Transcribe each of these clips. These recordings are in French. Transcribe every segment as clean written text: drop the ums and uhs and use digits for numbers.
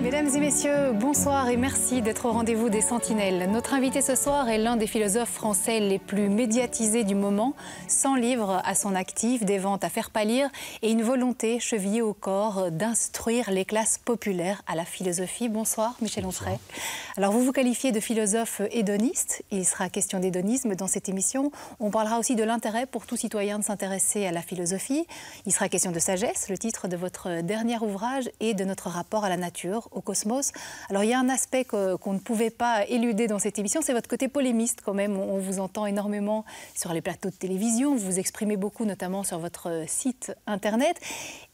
Mesdames et messieurs, bonsoir et merci d'être au rendez-vous des Sentinelles. Notre invité ce soir est l'un des philosophes français les plus médiatisés du moment, 100 livres à son actif, des ventes à faire pâlir et une volonté chevillée au corps d'instruire les classes populaires à la philosophie. Bonsoir Michel Onfray. Alors vous vous qualifiez de philosophe hédoniste, il sera question d'hédonisme dans cette émission. On parlera aussi de l'intérêt pour tout citoyen de s'intéresser à la philosophie. Il sera question de sagesse, le titre de votre dernier ouvrage, et de notre rapport à la nature, au cosmos. Alors il y a un aspect qu'on ne pouvait pas éluder dans cette émission, c'est votre côté polémiste quand même. On vous entend énormément sur les plateaux de télévision, vous vous exprimez beaucoup notamment sur votre site internet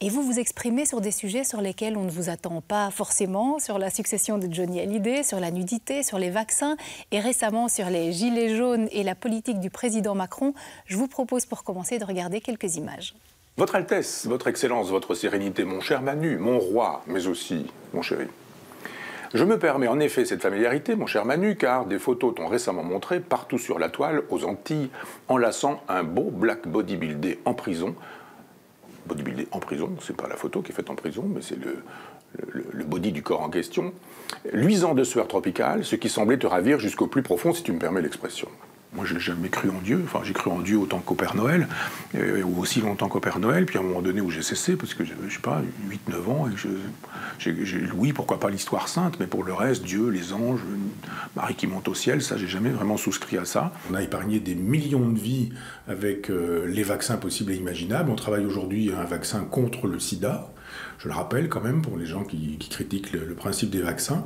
et vous vous exprimez sur des sujets sur lesquels on ne vous attend pas forcément, sur la succession de Johnny Hallyday, sur la nudité, sur les vaccins et récemment sur les gilets jaunes et la politique du président Macron. Je vous propose pour commencer de regarder quelques images. Votre Altesse, votre Excellence, votre Sérénité, mon cher Manu, mon roi, mais aussi mon chéri. Je me permets en effet cette familiarité, mon cher Manu, car des photos t'ont récemment montré partout sur la toile, aux Antilles, enlaçant un beau black bodybuildé en prison. Bodybuildé en prison, c'est pas la photo qui est faite en prison, mais c'est le body du corps en question, luisant de sueur tropicale, ce qui semblait te ravir jusqu'au plus profond, si tu me permets l'expression. Moi, je n'ai jamais cru en Dieu. Enfin, j'ai cru en Dieu autant qu'au Père Noël, ou aussi longtemps qu'au Père Noël. Puis à un moment donné où j'ai cessé, parce que j'avais, je sais pas, 8-9 ans, et oui, pourquoi pas l'histoire sainte, mais pour le reste, Dieu, les anges, Marie qui monte au ciel, ça, j'ai jamais vraiment souscrit à ça. On a épargné des millions de vies avec les vaccins possibles et imaginables. On travaille aujourd'hui à un vaccin contre le sida. Je le rappelle quand même pour les gens qui critiquent le principe des vaccins.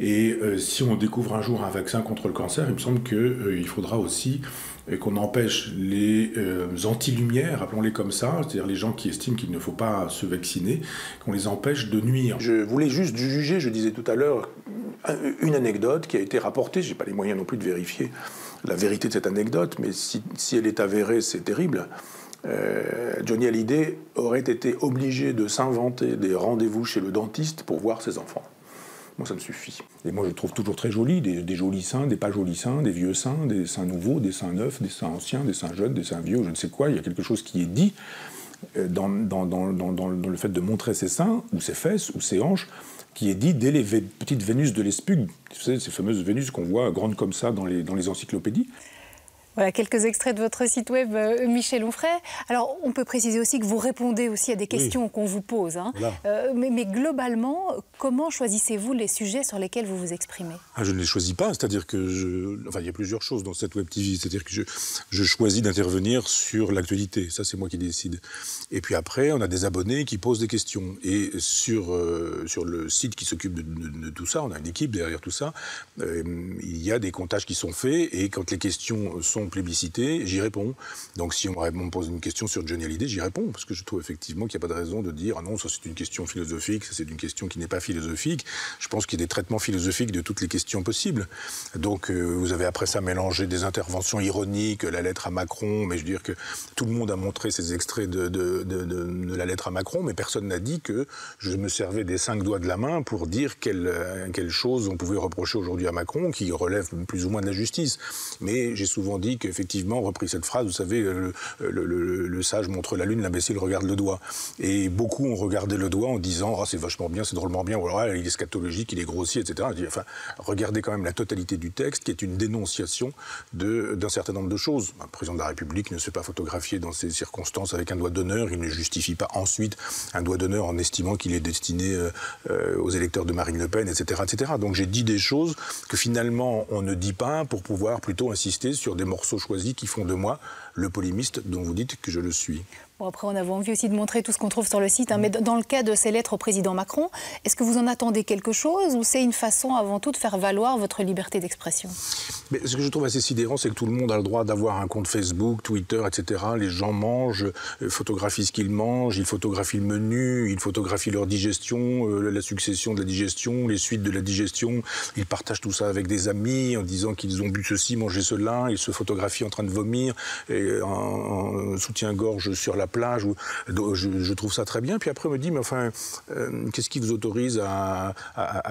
Et si on découvre un jour un vaccin contre le cancer, il me semble qu'il faudra aussi qu'on empêche les anti-lumière, appelons-les comme ça, c'est-à-dire les gens qui estiment qu'il ne faut pas se vacciner, qu'on les empêche de nuire. Je voulais juste juger, je disais tout à l'heure, une anecdote qui a été rapportée, je n'ai pas les moyens non plus de vérifier la vérité de cette anecdote, mais si elle est avérée, c'est terrible. Johnny Hallyday aurait été obligé de s'inventer des rendez-vous chez le dentiste pour voir ses enfants. Moi, ça me suffit. Et moi, je trouve toujours très joli des jolis seins, des pas jolis seins, des vieux seins, des seins nouveaux, des seins neufs, des seins anciens, des seins jeunes, des seins vieux, je ne sais quoi. Il y a quelque chose qui est dit dans le fait de montrer ses seins, ou ses fesses, ou ses hanches, qui est dit dès les petites Vénus de l'Espug. Vous savez, ces fameuses Vénus qu'on voit grandes comme ça dans les encyclopédies. Voilà quelques extraits de votre site web, Michel Onfray. Alors, on peut préciser aussi que vous répondez aussi à des questions qu'on vous pose. Hein. Voilà. Mais globalement, comment choisissez-vous les sujets sur lesquels vous vous exprimez ? Je ne les choisis pas, c'est-à-dire que il y a plusieurs choses dans cette web TV. C'est-à-dire que je choisis d'intervenir sur l'actualité. Ça, c'est moi qui décide. Et puis après, on a des abonnés qui posent des questions. Et sur le site qui s'occupe de tout ça, on a une équipe derrière tout ça, il y a des comptages qui sont faits. Et quand les questions sont plébiscité, j'y réponds. Donc si on me pose une question sur Johnny Hallyday, j'y réponds, parce que je trouve effectivement qu'il n'y a pas de raison de dire « Ah non, ça c'est une question philosophique, ça c'est une question qui n'est pas philosophique ». Je pense qu'il y a des traitements philosophiques de toutes les questions possibles. Donc vous avez après ça mélangé des interventions ironiques, la lettre à Macron, mais je veux dire que tout le monde a montré ces extraits de la lettre à Macron, mais personne n'a dit que je me servais des 5 doigts de la main pour dire quelle chose on pouvait reprocher aujourd'hui à Macron, qui relève plus ou moins de la justice. Mais j'ai souvent dit qu'effectivement, repris cette phrase, vous savez, le sage montre la lune, l'imbécile regarde le doigt. Et beaucoup ont regardé le doigt en disant « Ah, c'est vachement bien, c'est drôlement bien, ou alors il est scatologique, il est grossier, etc. » Enfin, regardez quand même la totalité du texte, qui est une dénonciation d'un certain nombre de choses. Un président de la République ne se fait pas photographier dans ces circonstances avec un doigt d'honneur, il ne justifie pas ensuite un doigt d'honneur en estimant qu'il est destiné aux électeurs de Marine Le Pen, etc. etc. Donc j'ai dit des choses que finalement on ne dit pas pour pouvoir plutôt insister sur des morceaux choisis qui font de moi le polémiste dont vous dites que je le suis. Bon, après, on avait envie aussi de montrer tout ce qu'on trouve sur le site, hein, mais dans le cas de ces lettres au président Macron, est-ce que vous en attendez quelque chose ou c'est une façon avant tout de faire valoir votre liberté d'expression ? Mais ce que je trouve assez sidérant, c'est que tout le monde a le droit d'avoir un compte Facebook, Twitter, etc. Les gens mangent, photographient ce qu'ils mangent, ils photographient le menu, ils photographient leur digestion, la succession de la digestion, les suites de la digestion. Ils partagent tout ça avec des amis en disant qu'ils ont bu ceci, mangé cela. Ils se photographient en train de vomir, et en soutien-gorge sur la plage. Je trouve ça très bien. Puis après, on me dit, mais enfin, qu'est-ce qui vous autorise à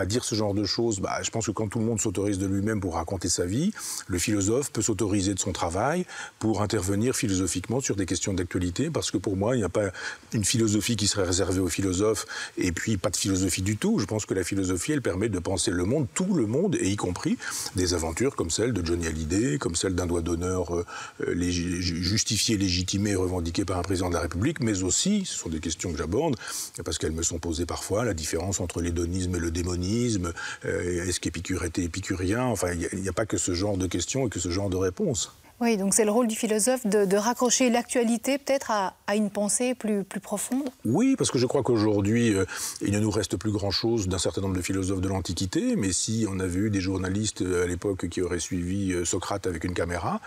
dire ce genre de choses? Je pense que quand tout le monde s'autorise de lui-même pour raconter sa vie, le philosophe peut s'autoriser de son travail pour intervenir philosophiquement sur des questions d'actualité, parce que pour moi, il n'y a pas une philosophie qui serait réservée aux philosophes et puis pas de philosophie du tout. Je pense que la philosophie, elle permet de penser le monde, tout le monde, et y compris des aventures comme celle de Johnny Hallyday, comme celle d'un doigt d'honneur justifié, légitimé, revendiqué par un président de la République, mais aussi, ce sont des questions que j'aborde, parce qu'elles me sont posées parfois, la différence entre l'hédonisme et le démonisme, est-ce qu'Épicure était épicurien? Enfin, il n'y a pas que ce genre de questions et que ce genre de réponses. Oui, donc c'est le rôle du philosophe de raccrocher l'actualité peut-être à une pensée plus profonde. Oui, parce que je crois qu'aujourd'hui, il ne nous reste plus grand-chose d'un certain nombre de philosophes de l'Antiquité, mais si on avait eu des journalistes à l'époque qui auraient suivi Socrate avec une caméra,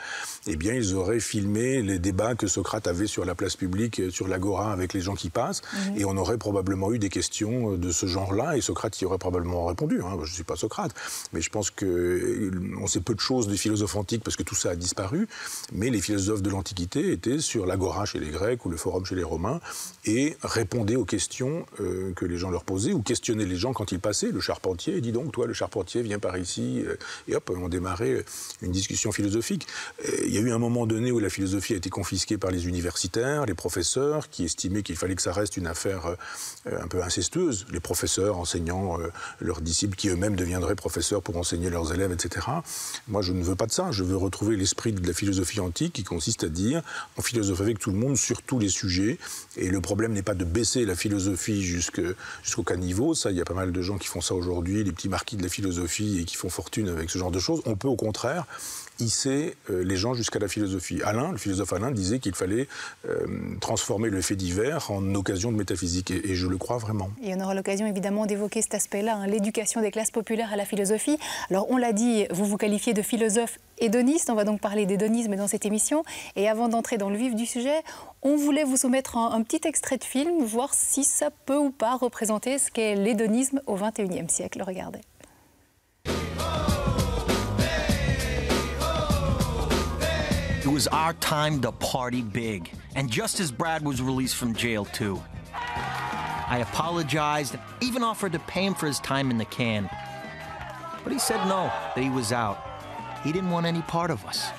eh bien ils auraient filmé les débats que Socrate avait sur la place publique, sur l'agora avec les gens qui passent, et on aurait probablement eu des questions de ce genre-là, et Socrate y aurait probablement répondu. Je ne suis pas Socrate, mais je pense qu'on sait peu de choses des philosophes antiques parce que tout ça a disparu. Mais les philosophes de l'Antiquité étaient sur l'agora chez les Grecs ou le forum chez les Romains et répondaient aux questions que les gens leur posaient ou questionnaient les gens quand ils passaient. Le charpentier, dis donc, toi, le charpentier, viens par ici. Et hop, on démarrait une discussion philosophique. Il y a eu un moment donné où la philosophie a été confisquée par les universitaires, les professeurs, qui estimaient qu'il fallait que ça reste une affaire un peu incestueuse. Les professeurs enseignant leurs disciples qui eux-mêmes deviendraient professeurs pour enseigner leurs élèves, etc. Moi, je ne veux pas de ça. Je veux retrouver l'esprit de la philosophie antique qui consiste à dire on philosophe avec tout le monde sur tous les sujets et le problème n'est pas de baisser la philosophie jusqu'au caniveau. Ça, il y a pas mal de gens qui font ça aujourd'hui, les petits marquis de la philosophie et qui font fortune avec ce genre de choses. On peut au contraire hisser les gens jusqu'à la philosophie. Alain, le philosophe Alain, disait qu'il fallait transformer le fait divers en occasion de métaphysique et je le crois vraiment. Et on aura l'occasion évidemment d'évoquer cet aspect-là, l'éducation des classes populaires à la philosophie. Alors on l'a dit, vous vous qualifiez de philosophe hédoniste, on va donc parler d'hédonisme dans cette émission. Et avant d'entrer dans le vif du sujet, on voulait vous soumettre un petit extrait de film, voir si ça peut ou pas représenter ce qu'est l'hédonisme au XXIe siècle. Regardez. It was our time to party big, and just as Brad was released from jail too. I apologized, even offered to pay him for his time in the can. But he said no, that he was out. He didn't want any part of us.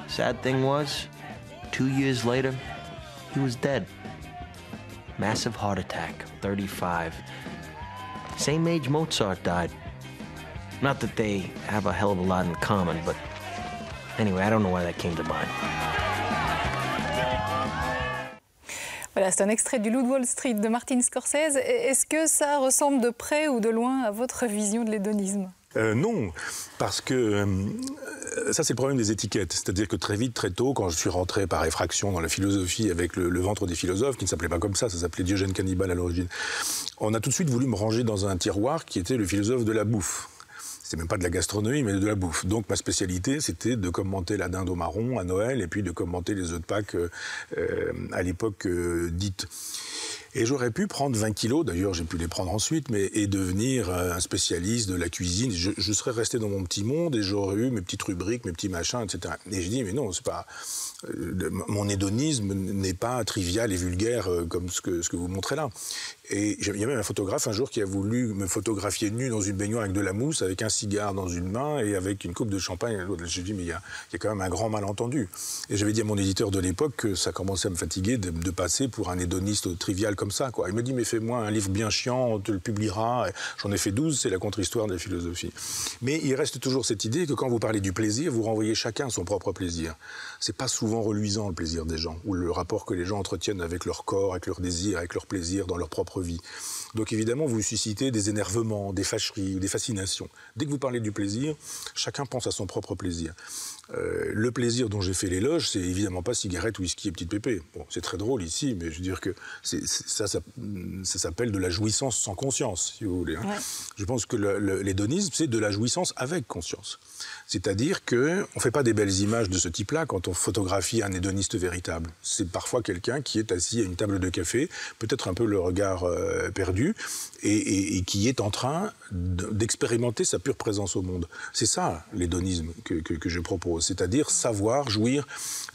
Sad thing was, 2 years later, he was dead. Massive heart attack, 35. Same age Mozart died. Not that they have a hell of a lot in common, but anyway, I don't know why that came to mind. Voilà, c'est un extrait du Loup de Wall Street de Martin Scorsese. Est-ce que ça ressemble de près ou de loin à votre vision de l'hédonisme ? Non, parce que ça c'est le problème des étiquettes. C'est-à-dire que très vite, très tôt, quand je suis rentré par effraction dans la philosophie avec le ventre des philosophes, qui ne s'appelait pas comme ça s'appelait Diogène Cannibale à l'origine, on a tout de suite voulu me ranger dans un tiroir qui était le philosophe de la bouffe. C'était même pas de la gastronomie, mais de la bouffe. Donc ma spécialité, c'était de commenter la dinde au marron à Noël et puis de commenter les œufs de Pâques à l'époque dite. Et j'aurais pu prendre 20 kilos, d'ailleurs j'ai pu les prendre ensuite, et devenir un spécialiste de la cuisine. Je serais resté dans mon petit monde et j'aurais eu mes petites rubriques, mes petits machins, etc. Et je dis, mais non, c'est pas... mon hédonisme n'est pas trivial et vulgaire comme ce que vous montrez là. Et il y a même un photographe un jour qui a voulu me photographier nu dans une baignoire avec de la mousse, avec un cigare dans une main et avec une coupe de champagne à l'autre. J'ai dit, mais il y a quand même un grand malentendu. Et j'avais dit à mon éditeur de l'époque que ça commençait à me fatiguer de passer pour un hédoniste trivial comme ça, quoi. Il me dit, mais fais-moi un livre bien chiant, on te le publiera. J'en ai fait 12, c'est la contre-histoire de la philosophie. Mais il reste toujours cette idée que quand vous parlez du plaisir, vous renvoyez chacun son propre plaisir. C'est pas souvent reluisant le plaisir des gens, ou le rapport que les gens entretiennent avec leur corps, avec leur désir, avec leur plaisir dans leur propre vie. Donc évidemment, vous suscitez des énervements, des fâcheries, des fascinations. Dès que vous parlez du plaisir, chacun pense à son propre plaisir. Le plaisir dont j'ai fait l'éloge, c'est évidemment pas cigarette, whisky et petite pépé. Bon, c'est très drôle ici, mais je veux dire que ça s'appelle de la jouissance sans conscience, si vous voulez. Hein. Ouais. Je pense que l'hédonisme, c'est de la jouissance avec conscience. C'est-à-dire qu'on ne fait pas des belles images de ce type-là quand on photographie un hédoniste véritable. C'est parfois quelqu'un qui est assis à une table de café, peut-être un peu le regard perdu, et qui est en train d'expérimenter sa pure présence au monde. C'est ça l'hédonisme que je propose. hétéros, c'est-à-dire savoir jouir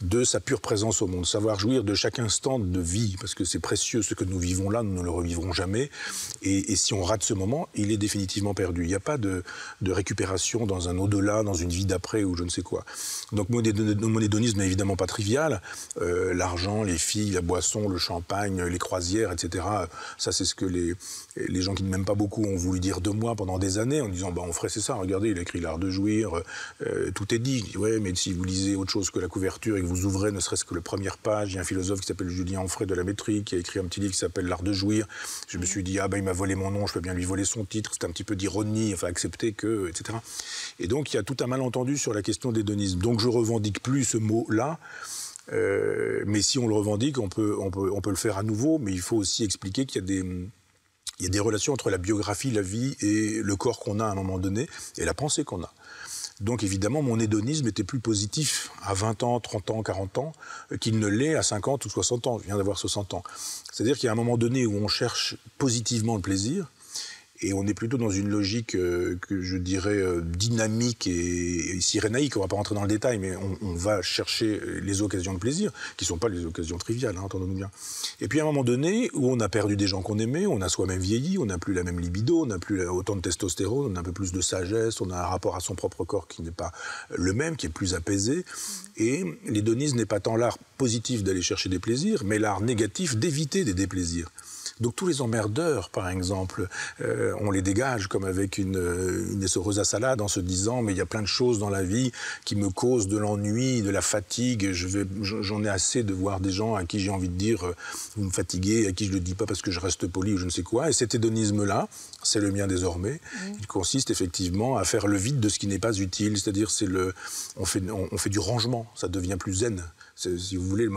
de sa pure présence au monde, savoir jouir de chaque instant de vie, parce que c'est précieux, ce que nous vivons là, nous ne le revivrons jamais, et si on rate ce moment, il est définitivement perdu. Il n'y a pas de récupération dans un au-delà, dans une vie d'après ou je ne sais quoi. Donc mon hédonisme n'est évidemment pas trivial, l'argent, les filles, la boisson, le champagne, les croisières, etc., ça c'est ce que les gens qui ne m'aiment pas beaucoup ont voulu dire de moi pendant des années, en disant on ferait c'est ça, regardez, il a écrit l'art de jouir, tout est dit. Ouais, mais si vous lisez autre chose que la couverture et que vous ouvrez ne serait-ce que la première page, il y a un philosophe qui s'appelle Julien Onfray de la métrique qui a écrit un petit livre qui s'appelle l'art de jouir. Je me suis dit il m'a volé mon nom, je peux bien lui voler son titre. C'est un petit peu d'ironie, enfin accepter que, etc. Et donc il y a tout un malentendu sur la question d'hédonisme. Donc je revendique plus ce mot-là. Mais si on le revendique, on peut le faire à nouveau. Mais il faut aussi expliquer qu'il y a des relations entre la biographie, la vie et le corps qu'on a à un moment donné et la pensée qu'on a. Donc évidemment, mon hédonisme était plus positif à 20 ans, 30 ans, 40 ans qu'il ne l'est à 50 ou 60 ans. Je viens d'avoir 60 ans. C'est-à-dire qu'il y a un moment donné où on cherche positivement le plaisir et on est plutôt dans une logique que je dirais dynamique et sirénaïque. On ne va pas rentrer dans le détail, mais on va chercher les occasions de plaisir, qui ne sont pas les occasions triviales, entendons-nous bien. Et puis à un moment donné, où on a perdu des gens qu'on aimait, on a soi-même vieilli, on n'a plus la même libido, on n'a plus autant de testostérone, on a un peu plus de sagesse, on a un rapport à son propre corps qui n'est pas le même, qui est plus apaisé. Et l'hédonisme n'est pas tant l'art positif d'aller chercher des plaisirs, mais l'art négatif d'éviter des déplaisirs. Donc tous les emmerdeurs, par exemple, on les dégage comme avec une essoreuse à salade en se disant mais il y a plein de choses dans la vie qui me causent de l'ennui, de la fatigue. J'en ai assez de voir des gens à qui j'ai envie de dire vous me fatiguez, à qui je le dis pas parce que je reste poli ou je ne sais quoi. Et cet hédonisme-là, c'est le mien désormais. Il consiste effectivement à faire le vide de ce qui n'est pas utile, c'est-à-dire on fait du rangement, ça devient plus zen. Si vous voulez,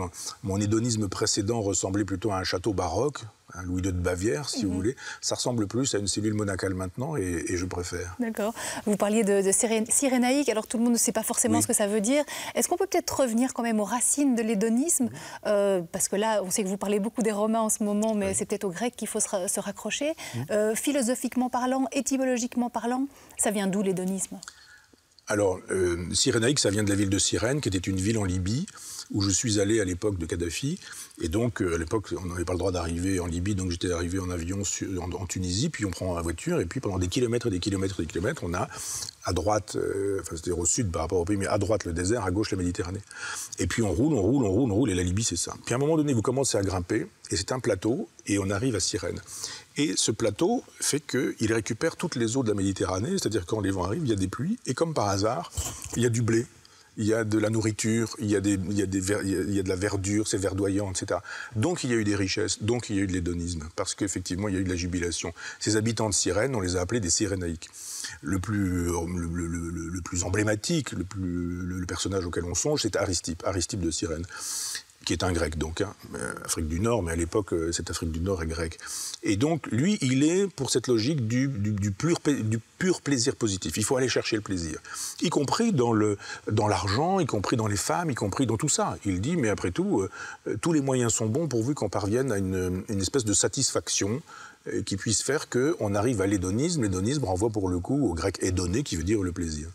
mon hédonisme précédent ressemblait plutôt à un château baroque, un Louis II de Bavière, si vous voulez. Ça ressemble plus à une cellule monacale maintenant, et je préfère. D'accord. Vous parliez de sirénaïque, alors tout le monde ne sait pas forcément ce que ça veut dire. Est-ce qu'on peut peut-être revenir quand même aux racines de l'hédonisme parce que là, on sait que vous parlez beaucoup des Romains en ce moment, mais c'est peut-être aux Grecs qu'il faut se raccrocher. Philosophiquement parlant, étymologiquement parlant, ça vient d'où l'hédonisme ? Alors, sirénaïque, ça vient de la ville de Cyrène, qui était une ville en Libye, où je suis allé à l'époque de Kadhafi. Et donc, à l'époque, on n'avait pas le droit d'arriver en Libye, donc j'étais arrivé en avion en Tunisie, puis on prend la voiture, et puis pendant des kilomètres et des kilomètres et des kilomètres, on a à droite, c'est-à-dire au sud par rapport au pays, mais à droite le désert, à gauche la Méditerranée. Et puis on roule, et la Libye, c'est ça. Puis à un moment donné, vous commencez à grimper, et c'est un plateau, et on arrive à Cyrène. Et ce plateau fait qu'il récupère toutes les eaux de la Méditerranée, c'est-à-dire quand les vents arrivent, il y a des pluies, et comme par hasard, il y a du blé, il y a de la nourriture, il y a de la verdure, c'est verdoyant, etc. Donc il y a eu des richesses, donc il y a eu de l'hédonisme, parce qu'effectivement il y a eu de la jubilation. Ces habitants de Cyrène, on les a appelés des Cyrénaïques. Le plus emblématique, le personnage auquel on songe, c'est Aristippe de Cyrène, qui est un grec, donc, Afrique du Nord, mais à l'époque, cette Afrique du Nord est grecque. Et donc, lui, il est pour cette logique du pur plaisir positif. Il faut aller chercher le plaisir, y compris dans l'argent, y compris dans les femmes, y compris dans tout ça. Il dit, mais après tout, tous les moyens sont bons pourvu qu'on parvienne à une espèce de satisfaction qui puisse faire qu'on arrive à l'hédonisme. L'hédonisme renvoie pour le coup au grec hédoné, qui veut dire le plaisir.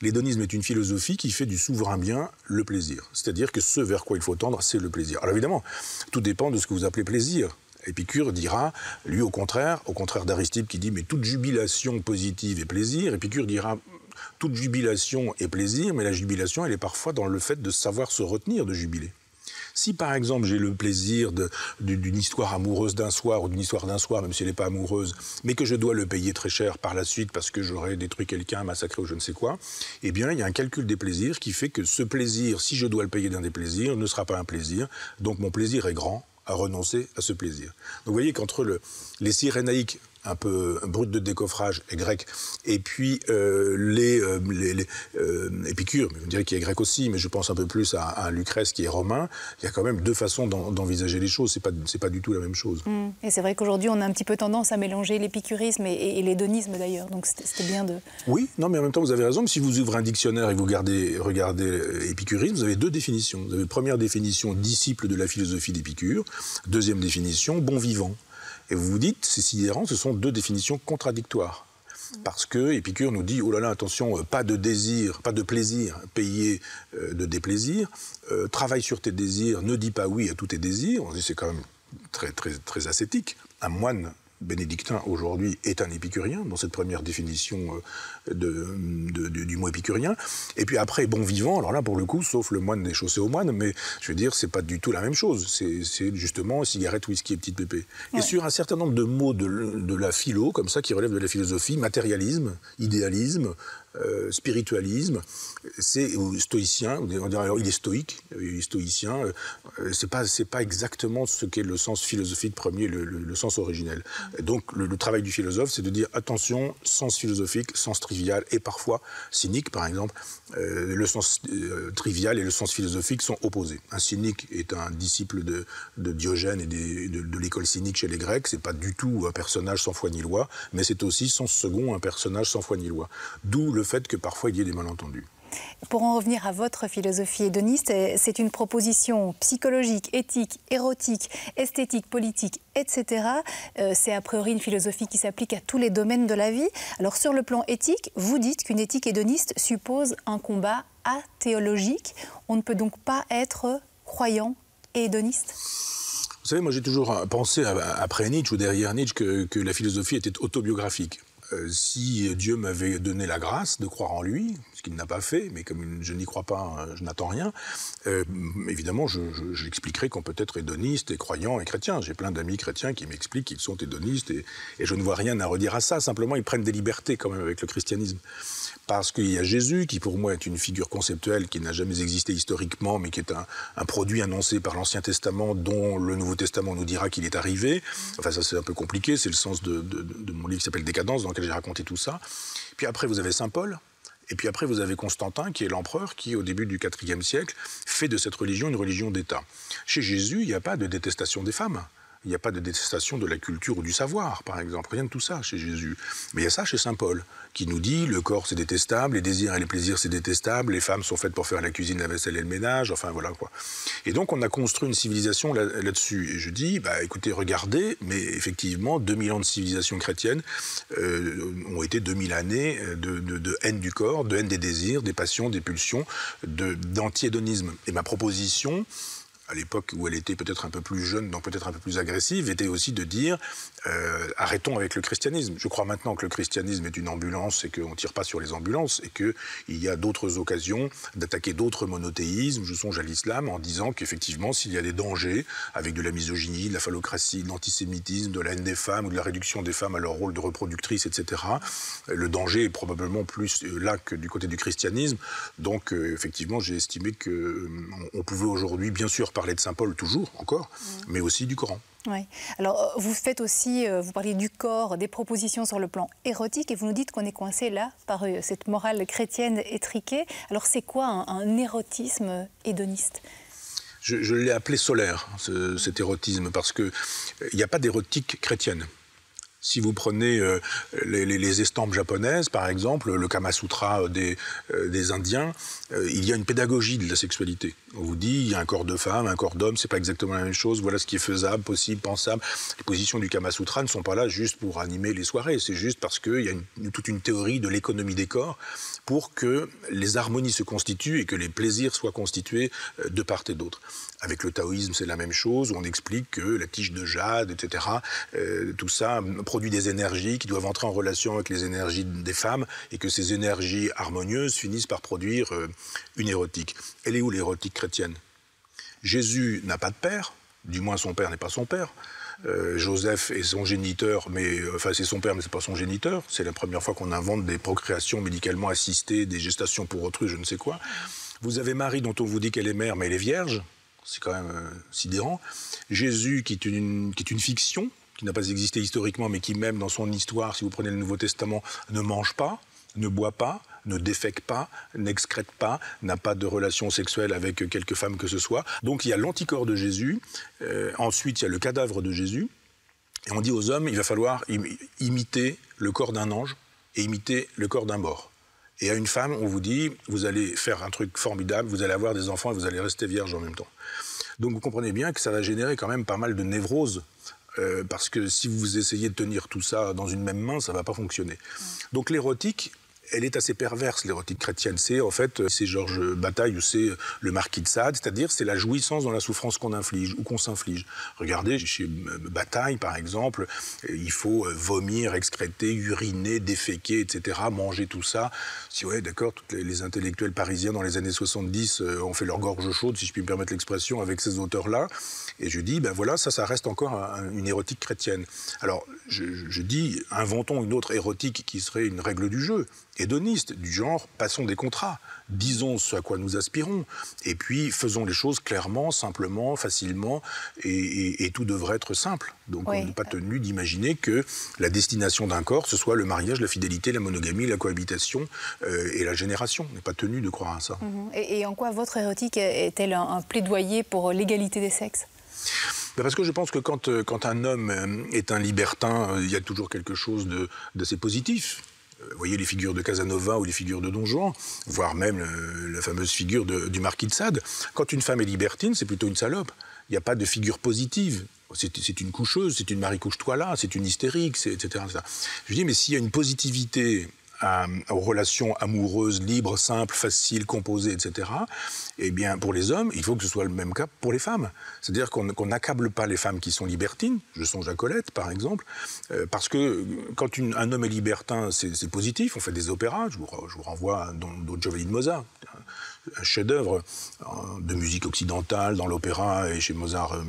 L'hédonisme est une philosophie qui fait du souverain bien le plaisir. C'est-à-dire que ce vers quoi il faut tendre, c'est le plaisir. Alors évidemment, tout dépend de ce que vous appelez plaisir. Épicure dira, lui au contraire d'Aristippe qui dit « mais toute jubilation positive est plaisir », Épicure dira « toute jubilation est plaisir, mais la jubilation, elle est parfois dans le fait de savoir se retenir de jubiler ». Si par exemple j'ai le plaisir d'une histoire amoureuse d'un soir ou d'une histoire d'un soir, même si elle n'est pas amoureuse, mais que je dois le payer très cher par la suite parce que j'aurais détruit quelqu'un, massacré ou je ne sais quoi, eh bien il y a un calcul des plaisirs qui fait que ce plaisir, si je dois le payer d'un des plaisirs, ne sera pas un plaisir, donc mon plaisir est grand à renoncer à ce plaisir. Donc vous voyez qu'entre les Cyrénaïques, un peu brut de décoffrage est grec, et puis Épicure, on dirait qu'il est grec aussi, mais je pense un peu plus à Lucrèce qui est romain. Il y a quand même deux façons d'envisager les choses, c'est pas du tout la même chose. Et c'est vrai qu'aujourd'hui on a un petit peu tendance à mélanger l'épicurisme et l'hédonisme d'ailleurs, donc c'était bien de... Oui, non mais en même temps vous avez raison, si vous ouvrez un dictionnaire et vous regardez épicurisme, vous avez deux définitions. Vous avez première définition, disciple de la philosophie d'Épicure, deuxième définition, bon vivant. Et vous vous dites, c'est sidérant, ce sont deux définitions contradictoires. Parce que Épicure nous dit, oh là là, attention, pas de désir, pas de plaisir payé de déplaisir, travaille sur tes désirs, ne dis pas oui à tous tes désirs. On dit c'est quand même très, très, très ascétique. Un moine bénédictin aujourd'hui est un épicurien, dans cette première définition du mot épicurien. Et puis après, bon vivant, alors là pour le coup, sauf le moine des chaussées aux moines, mais je veux dire, c'est pas du tout la même chose. C'est justement cigarette, whisky et petite pépé. Ouais. Et sur un certain nombre de mots de la philo, comme ça, qui relèvent de la philosophie, matérialisme, idéalisme, spiritualisme, c'est stoïcien, on dirait alors il est stoïque, il est stoïcien, c'est pas exactement ce qu'est le sens philosophique premier, le sens originel. Donc le travail du philosophe, c'est de dire attention, sens philosophique, sens trivial et parfois cynique, par exemple, le sens trivial et le sens philosophique sont opposés. Un cynique est un disciple de Diogène et de l'école cynique chez les Grecs, c'est pas du tout un personnage sans foi ni loi, mais c'est aussi sens second un personnage sans foi ni loi. D'où le fait que parfois il y ait des malentendus. Pour en revenir à votre philosophie hédoniste, c'est une proposition psychologique, éthique, érotique, esthétique, politique, etc. C'est a priori une philosophie qui s'applique à tous les domaines de la vie. Alors sur le plan éthique, vous dites qu'une éthique hédoniste suppose un combat athéologique. On ne peut donc pas être croyant et hédoniste ? Vous savez, moi j'ai toujours pensé, après Nietzsche ou derrière Nietzsche, que la philosophie était autobiographique. Si Dieu m'avait donné la grâce de croire en lui, ce qu'il n'a pas fait, mais comme je n'y crois pas, je n'attends rien, évidemment, j'expliquerai qu'on peut être hédoniste et croyant et chrétien. J'ai plein d'amis chrétiens qui m'expliquent qu'ils sont hédonistes et je ne vois rien à redire à ça. Simplement, ils prennent des libertés quand même avec le christianisme. Parce qu'il y a Jésus, qui pour moi est une figure conceptuelle qui n'a jamais existé historiquement, mais qui est un produit annoncé par l'Ancien Testament, dont le Nouveau Testament nous dira qu'il est arrivé. Enfin, ça c'est un peu compliqué, c'est le sens de mon livre qui s'appelle Décadence, dans lequel j'ai raconté tout ça. Puis après, vous avez Saint Paul, et puis après, vous avez Constantin, qui est l'empereur, qui, au début du IVe siècle, fait de cette religion une religion d'État. Chez Jésus, il n'y a pas de détestation des femmes. Il n'y a pas de détestation de la culture ou du savoir, par exemple. Rien de tout ça chez Jésus. Mais il y a ça chez Saint Paul, qui nous dit le corps c'est détestable, les désirs et les plaisirs c'est détestable, les femmes sont faites pour faire la cuisine, la vaisselle et le ménage, enfin voilà quoi. Et donc on a construit une civilisation là-dessus. Et je dis, écoutez, regardez, mais effectivement, 2000 ans de civilisation chrétienne ont été 2000 années de haine du corps, de haine des désirs, des passions, des pulsions, d'anti-hédonisme. Et ma proposition, à l'époque où elle était peut-être un peu plus jeune, donc peut-être un peu plus agressive, était aussi de dire arrêtons avec le christianisme. Je crois maintenant que le christianisme est une ambulance et qu'on ne tire pas sur les ambulances et qu'il y a d'autres occasions d'attaquer d'autres monothéismes. Je songe à l'islam en disant qu'effectivement, s'il y a des dangers avec de la misogynie, de la phallocratie, de l'antisémitisme, de la haine des femmes ou de la réduction des femmes à leur rôle de reproductrices, etc., le danger est probablement plus là que du côté du christianisme. Donc, effectivement, j'ai estimé qu'on pouvait aujourd'hui, bien sûr, parler de Saint Paul toujours, encore, mais aussi du Coran. Oui. Alors, vous faites aussi, vous parlez du corps, des propositions sur le plan érotique, et vous nous dites qu'on est coincé là par cette morale chrétienne étriquée. Alors, c'est quoi un érotisme hédoniste ? Je l'ai appelé solaire, cet érotisme, parce qu'il n'y a pas d'érotique chrétienne. Si vous prenez les estampes japonaises, par exemple, le Kama Sutra des Indiens, il y a une pédagogie de la sexualité. On vous dit, il y a un corps de femme, un corps d'homme, c'est pas exactement la même chose, voilà ce qui est faisable, possible, pensable. Les positions du Kama Sutra ne sont pas là juste pour animer les soirées, c'est juste parce qu'il y a toute une théorie de l'économie des corps pour que les harmonies se constituent et que les plaisirs soient constitués de part et d'autre. Avec le taoïsme, c'est la même chose, où on explique que la tige de jade, etc., tout ça produit des énergies qui doivent entrer en relation avec les énergies des femmes et que ces énergies harmonieuses finissent par produire une érotique. Elle est où l'érotique chrétienne ? Jésus n'a pas de père, du moins son père n'est pas son père. Joseph est son géniteur, enfin c'est son père mais c'est pas son géniteur. C'est la première fois qu'on invente des procréations médicalement assistées, des gestations pour autrui, je ne sais quoi. Vous avez Marie dont on vous dit qu'elle est mère mais elle est vierge. C'est quand même sidérant. Jésus, qui est une fiction, qui n'a pas existé historiquement, mais qui même dans son histoire, si vous prenez le Nouveau Testament, ne mange pas, ne boit pas, ne défèque pas, n'excrète pas, n'a pas de relation sexuelle avec quelque femme que ce soit. Donc il y a l'anticorps de Jésus, ensuite il y a le cadavre de Jésus, et on dit aux hommes, il va falloir imiter le corps d'un ange et imiter le corps d'un mort. Et à une femme, on vous dit, vous allez faire un truc formidable, vous allez avoir des enfants et vous allez rester vierge en même temps. Donc vous comprenez bien que ça va générer quand même pas mal de névroses parce que si vous essayez de tenir tout ça dans une même main, ça ne va pas fonctionner. Donc l'érotique, elle est assez perverse, l'érotique chrétienne. C'est en fait, c'est Georges Bataille ou c'est le Marquis de Sade, c'est-à-dire c'est la jouissance dans la souffrance qu'on inflige ou qu'on s'inflige. Regardez, chez Bataille par exemple, il faut vomir, excréter, uriner, déféquer, etc., manger tout ça. Si ouais, d'accord, tous les intellectuels parisiens dans les années 70 ont fait leur gorge chaude, si je puis me permettre l'expression, avec ces auteurs-là. Et je dis, ben voilà, ça reste encore une érotique chrétienne. Alors, je dis, inventons une autre érotique qui serait une règle du jeu, hédoniste, du genre, passons des contrats, disons ce à quoi nous aspirons, et puis faisons les choses clairement, simplement, facilement, et tout devrait être simple. Donc on n'est pas tenu d'imaginer que la destination d'un corps, ce soit le mariage, la fidélité, la monogamie, la cohabitation et la génération. On n'est pas tenu de croire à ça. Et en quoi votre érotique est-elle un plaidoyer pour l'égalité des sexes ? Parce que je pense que quand un homme est un libertin, il y a toujours quelque chose d'assez positif. Vous voyez les figures de Casanova ou les figures de Don Juan, voire même la fameuse figure du Marquis de Sade. Quand une femme est libertine, c'est plutôt une salope. Il n'y a pas de figure positive. C'est une coucheuse, c'est une Marie couche-toi là, c'est une hystérique, etc. Je dis, mais s'il y a une positivité aux relations amoureuses, libres, simples, faciles, composées, etc., eh bien, pour les hommes, il faut que ce soit le même cas pour les femmes. C'est-à-dire qu'on n'accable pas les femmes qui sont libertines, je songe à Colette, par exemple, parce que quand un homme est libertin, c'est positif, on fait des opéras, je vous renvoie à Don Giovanni de Mozart, un chef-d'œuvre de musique occidentale dans l'opéra et chez Mozart,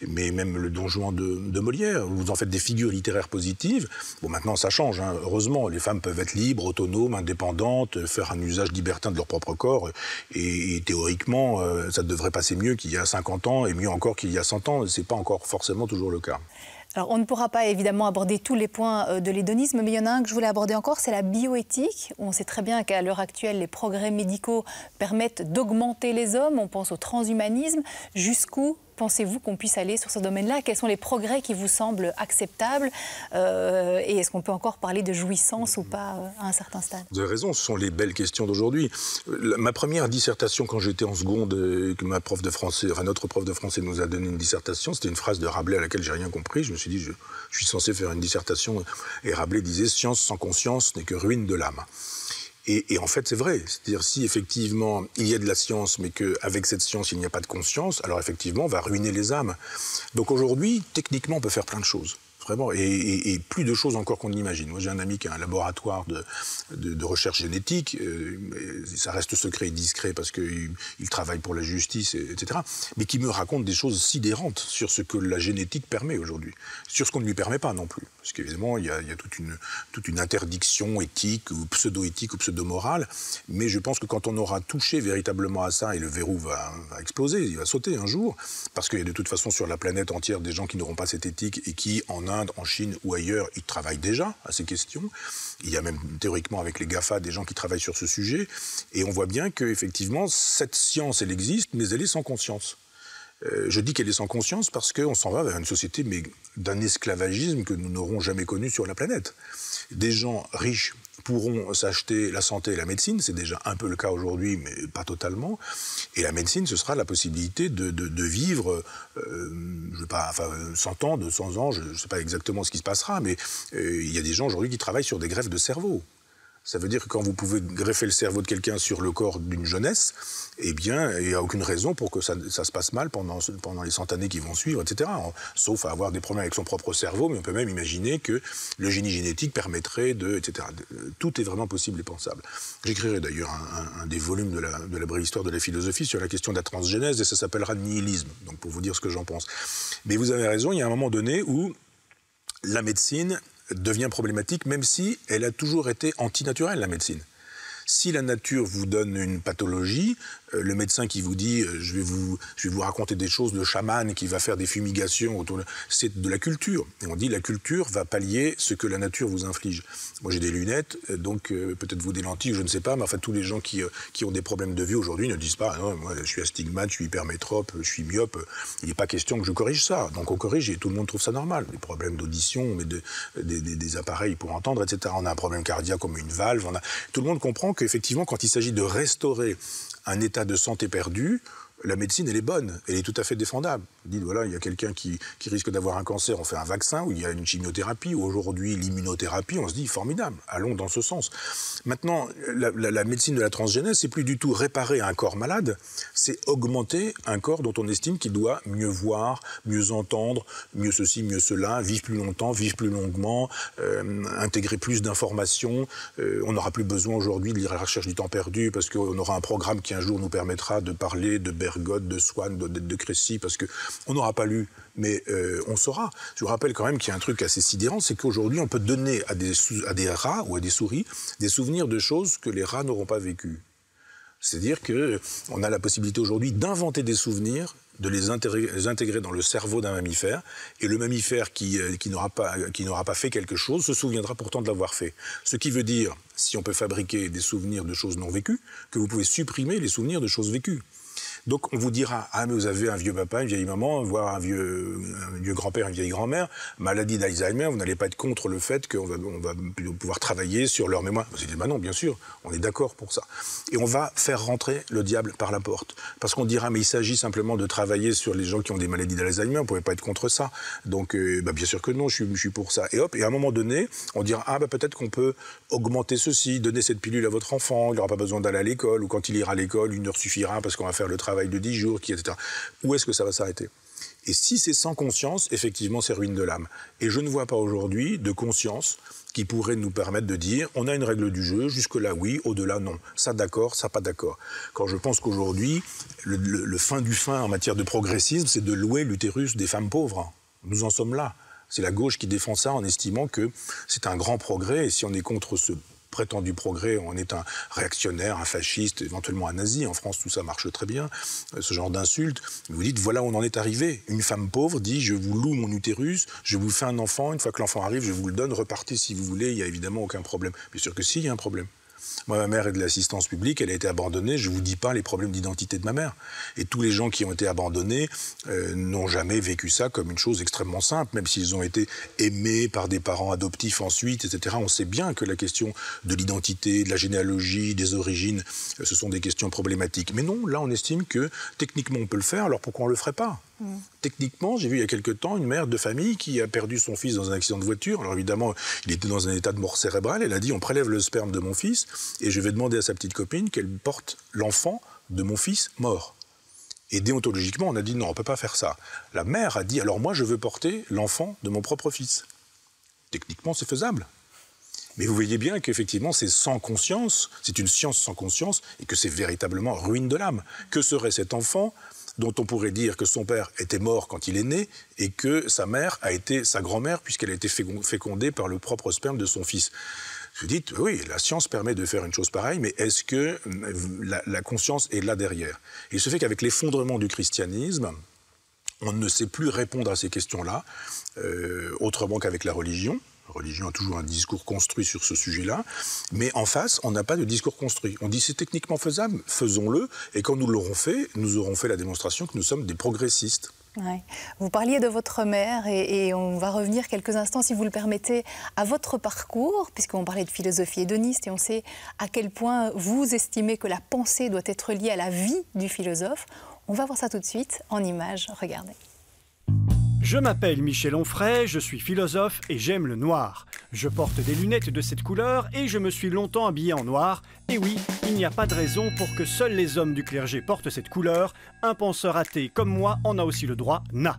mais même le Don Juan de Molière. Vous en faites des figures littéraires positives. Bon, maintenant, ça change, hein. Heureusement, les femmes peuvent être libres, autonomes, indépendantes, faire un usage libertin de leur propre corps. Et théoriquement, ça devrait passer mieux qu'il y a 50 ans et mieux encore qu'il y a 100 ans. Ce n'est pas encore forcément toujours le cas. Alors, on ne pourra pas évidemment aborder tous les points de l'hédonisme, mais il y en a un que je voulais aborder encore, c'est la bioéthique. On sait très bien qu'à l'heure actuelle, les progrès médicaux permettent d'augmenter les hommes. On pense au transhumanisme. Jusqu'où pensez-vous qu'on puisse aller sur ce domaine-là? Quels sont les progrès qui vous semblent acceptables? Et est-ce qu'on peut encore parler de jouissance ou pas à un certain stade? Vous avez raison, ce sont les belles questions d'aujourd'hui. Ma première dissertation, quand j'étais en seconde, que ma prof de français, enfin notre prof de français nous a donné une dissertation, c'était une phrase de Rabelais à laquelle j'ai rien compris. Je me suis dit, je suis censé faire une dissertation. Et Rabelais disait, science sans conscience n'est que ruine de l'âme. Et en fait, c'est vrai. C'est-à-dire, si effectivement, il y a de la science, mais qu'avec cette science, il n'y a pas de conscience, alors effectivement, on va ruiner les âmes. Donc aujourd'hui, techniquement, on peut faire plein de choses. Vraiment, et plus de choses encore qu'on n'imagine. Moi, j'ai un ami qui a un laboratoire de recherche génétique. Ça reste secret et discret parce qu'il travaille pour la justice, etc. Mais qui me raconte des choses sidérantes sur ce que la génétique permet aujourd'hui. Sur ce qu'on ne lui permet pas non plus. Parce qu'évidemment, il y a toute une interdiction éthique ou pseudo-éthique ou pseudo-morale. Mais je pense que quand on aura touché véritablement à ça, et le verrou va exploser, il va sauter un jour, parce qu'il y a de toute façon sur la planète entière des gens qui n'auront pas cette éthique et qui, en Inde, en Chine ou ailleurs, ils travaillent déjà à ces questions. Il y a même théoriquement avec les GAFA des gens qui travaillent sur ce sujet. Et on voit bien qu'effectivement, cette science, elle existe, mais elle est sans conscience. Je dis qu'elle est sans conscience parce qu'on s'en va vers une société mais d'un esclavagisme que nous n'aurons jamais connu sur la planète. Des gens riches pourront s'acheter la santé et la médecine, c'est déjà un peu le cas aujourd'hui, mais pas totalement. Et la médecine, ce sera la possibilité de vivre, je sais pas, enfin, 100 ans, 200 ans, je ne sais pas exactement ce qui se passera, mais il y a des gens aujourd'hui qui travaillent sur des greffes de cerveau. Ça veut dire que quand vous pouvez greffer le cerveau de quelqu'un sur le corps d'une jeunesse, eh bien, il n'y a aucune raison pour que ça se passe mal pendant les 100 années qui vont suivre, etc. Sauf à avoir des problèmes avec son propre cerveau, mais on peut même imaginer que le génie génétique permettrait etc. Tout est vraiment possible et pensable. J'écrirai d'ailleurs un des volumes de la brève histoire de la philosophie sur la question de la transgénèse, et ça s'appellera nihilisme, donc pour vous dire ce que j'en pense. Mais vous avez raison, il y a un moment donné où la médecine devient problématique, même si elle a toujours été antinaturelle, la médecine. Si la nature vous donne une pathologie, le médecin qui vous dit je vais vous raconter des choses de chaman qui va faire des fumigations autour c'est de la culture. Et on dit la culture va pallier ce que la nature vous inflige. Moi j'ai des lunettes, donc peut-être vous des lentilles, je ne sais pas, mais enfin tous les gens qui ont des problèmes de vue aujourd'hui ne disent pas non, moi je suis astigmate, je suis hypermétrope, je suis myope, il n'est pas question que je corrige ça. Donc on corrige et tout le monde trouve ça normal. Des problèmes d'audition, mais des appareils pour entendre, etc. On a un problème cardiaque comme une valve, tout le monde comprend qu'effectivement quand il s'agit de restaurer un état de santé perdu, la médecine, elle est bonne, elle est tout à fait défendable. Vous dites, voilà, il y a quelqu'un qui risque d'avoir un cancer, on fait un vaccin, ou il y a une chimiothérapie, ou aujourd'hui l'immunothérapie, on se dit, formidable, allons dans ce sens. Maintenant, la médecine de la transgénèse, c'est plus du tout réparer un corps malade, c'est augmenter un corps dont on estime qu'il doit mieux voir, mieux entendre, mieux ceci, mieux cela, vivre plus longtemps, vivre plus longuement, intégrer plus d'informations. On n'aura plus besoin aujourd'hui de lire La recherche du temps perdu, parce qu'on aura un programme qui un jour nous permettra de parler de Bergson, de Swann, de Crécy, parce que on n'aura pas lu, mais on saura. Je vous rappelle quand même qu'il y a un truc assez sidérant, c'est qu'aujourd'hui, on peut donner à des rats ou à des souris des souvenirs de choses que les rats n'auront pas vécues. C'est-à-dire qu'on a la possibilité aujourd'hui d'inventer des souvenirs, de les intégrer dans le cerveau d'un mammifère, et le mammifère qui n'aura pas fait quelque chose se souviendra pourtant de l'avoir fait. Ce qui veut dire, si on peut fabriquer des souvenirs de choses non vécues, que vous pouvez supprimer les souvenirs de choses vécues. Donc on vous dira, ah mais vous avez un vieux papa, une vieille maman, voire un vieux grand-père, une vieille grand-mère, maladie d'Alzheimer, vous n'allez pas être contre le fait qu'on va pouvoir travailler sur leur mémoire. Vous dites, bah non, bien sûr, on est d'accord pour ça. Et on va faire rentrer le diable par la porte. Parce qu'on dira, mais il s'agit simplement de travailler sur les gens qui ont des maladies d'Alzheimer, on ne pouvait pas être contre ça. Donc bien sûr que non, je suis pour ça. Et hop, et à un moment donné, on dira, ah bah peut-être qu'on peut augmenter ceci, donner cette pilule à votre enfant, il n'aura pas besoin d'aller à l'école, ou quand il ira à l'école, 1 heure suffira parce qu'on va faire le travail de 10 jours, etc. Où est-ce que ça va s'arrêter? Et si c'est sans conscience, effectivement, c'est ruine de l'âme. Et je ne vois pas aujourd'hui de conscience qui pourrait nous permettre de dire on a une règle du jeu, jusque-là oui, au-delà non. Ça d'accord, ça pas d'accord. Quand je pense qu'aujourd'hui, le fin du fin en matière de progressisme, c'est de louer l'utérus des femmes pauvres. Nous en sommes là. C'est la gauche qui défend ça en estimant que c'est un grand progrès, et si on est contre ce prétendu progrès, on est un réactionnaire, un fasciste, éventuellement un nazi. En France, tout ça marche très bien, ce genre d'insultes. Vous dites, voilà où on en est arrivé. Une femme pauvre dit, je vous loue mon utérus, je vous fais un enfant, une fois que l'enfant arrive, je vous le donne, repartez si vous voulez, il n'y a évidemment aucun problème. Bien sûr que si, il y a un problème. Moi, ma mère est de l'assistance publique, elle a été abandonnée, je ne vous dis pas les problèmes d'identité de ma mère. Et tous les gens qui ont été abandonnés n'ont jamais vécu ça comme une chose extrêmement simple, même s'ils ont été aimés par des parents adoptifs ensuite, etc. On sait bien que la question de l'identité, de la généalogie, des origines, ce sont des questions problématiques. Mais non, là on estime que techniquement on peut le faire, alors pourquoi on ne le ferait pas ? Techniquement, j'ai vu il y a quelque temps une mère de famille qui a perdu son fils dans un accident de voiture. Alors évidemment, il était dans un état de mort cérébrale. Elle a dit, on prélève le sperme de mon fils et je vais demander à sa petite copine qu'elle porte l'enfant de mon fils mort. Et déontologiquement, on a dit, non, on ne peut pas faire ça. La mère a dit, alors moi, je veux porter l'enfant de mon propre fils. Techniquement, c'est faisable. Mais vous voyez bien qu'effectivement, c'est sans conscience, c'est une science sans conscience, et que c'est véritablement ruine de l'âme. Que serait cet enfant dont on pourrait dire que son père était mort quand il est né et que sa mère a été sa grand-mère puisqu'elle a été fécondée par le propre sperme de son fils. Vous dites, oui, la science permet de faire une chose pareille, mais est-ce que la conscience est là derrière? Et il se fait qu'avec l'effondrement du christianisme, on ne sait plus répondre à ces questions-là, autrement qu'avec la religion. La religion a toujours un discours construit sur ce sujet-là, mais en face, on n'a pas de discours construit. On dit c'est techniquement faisable, faisons-le, et quand nous l'aurons fait, nous aurons fait la démonstration que nous sommes des progressistes. Ouais. Vous parliez de votre mère et on va revenir quelques instants, si vous le permettez, à votre parcours, puisqu'on parlait de philosophie hédoniste et on sait à quel point vous estimez que la pensée doit être liée à la vie du philosophe. On va voir ça tout de suite en images. Regardez. Je m'appelle Michel Onfray, je suis philosophe et j'aime le noir. Je porte des lunettes de cette couleur et je me suis longtemps habillé en noir. Et oui, il n'y a pas de raison pour que seuls les hommes du clergé portent cette couleur. Un penseur athée comme moi en a aussi le droit, na.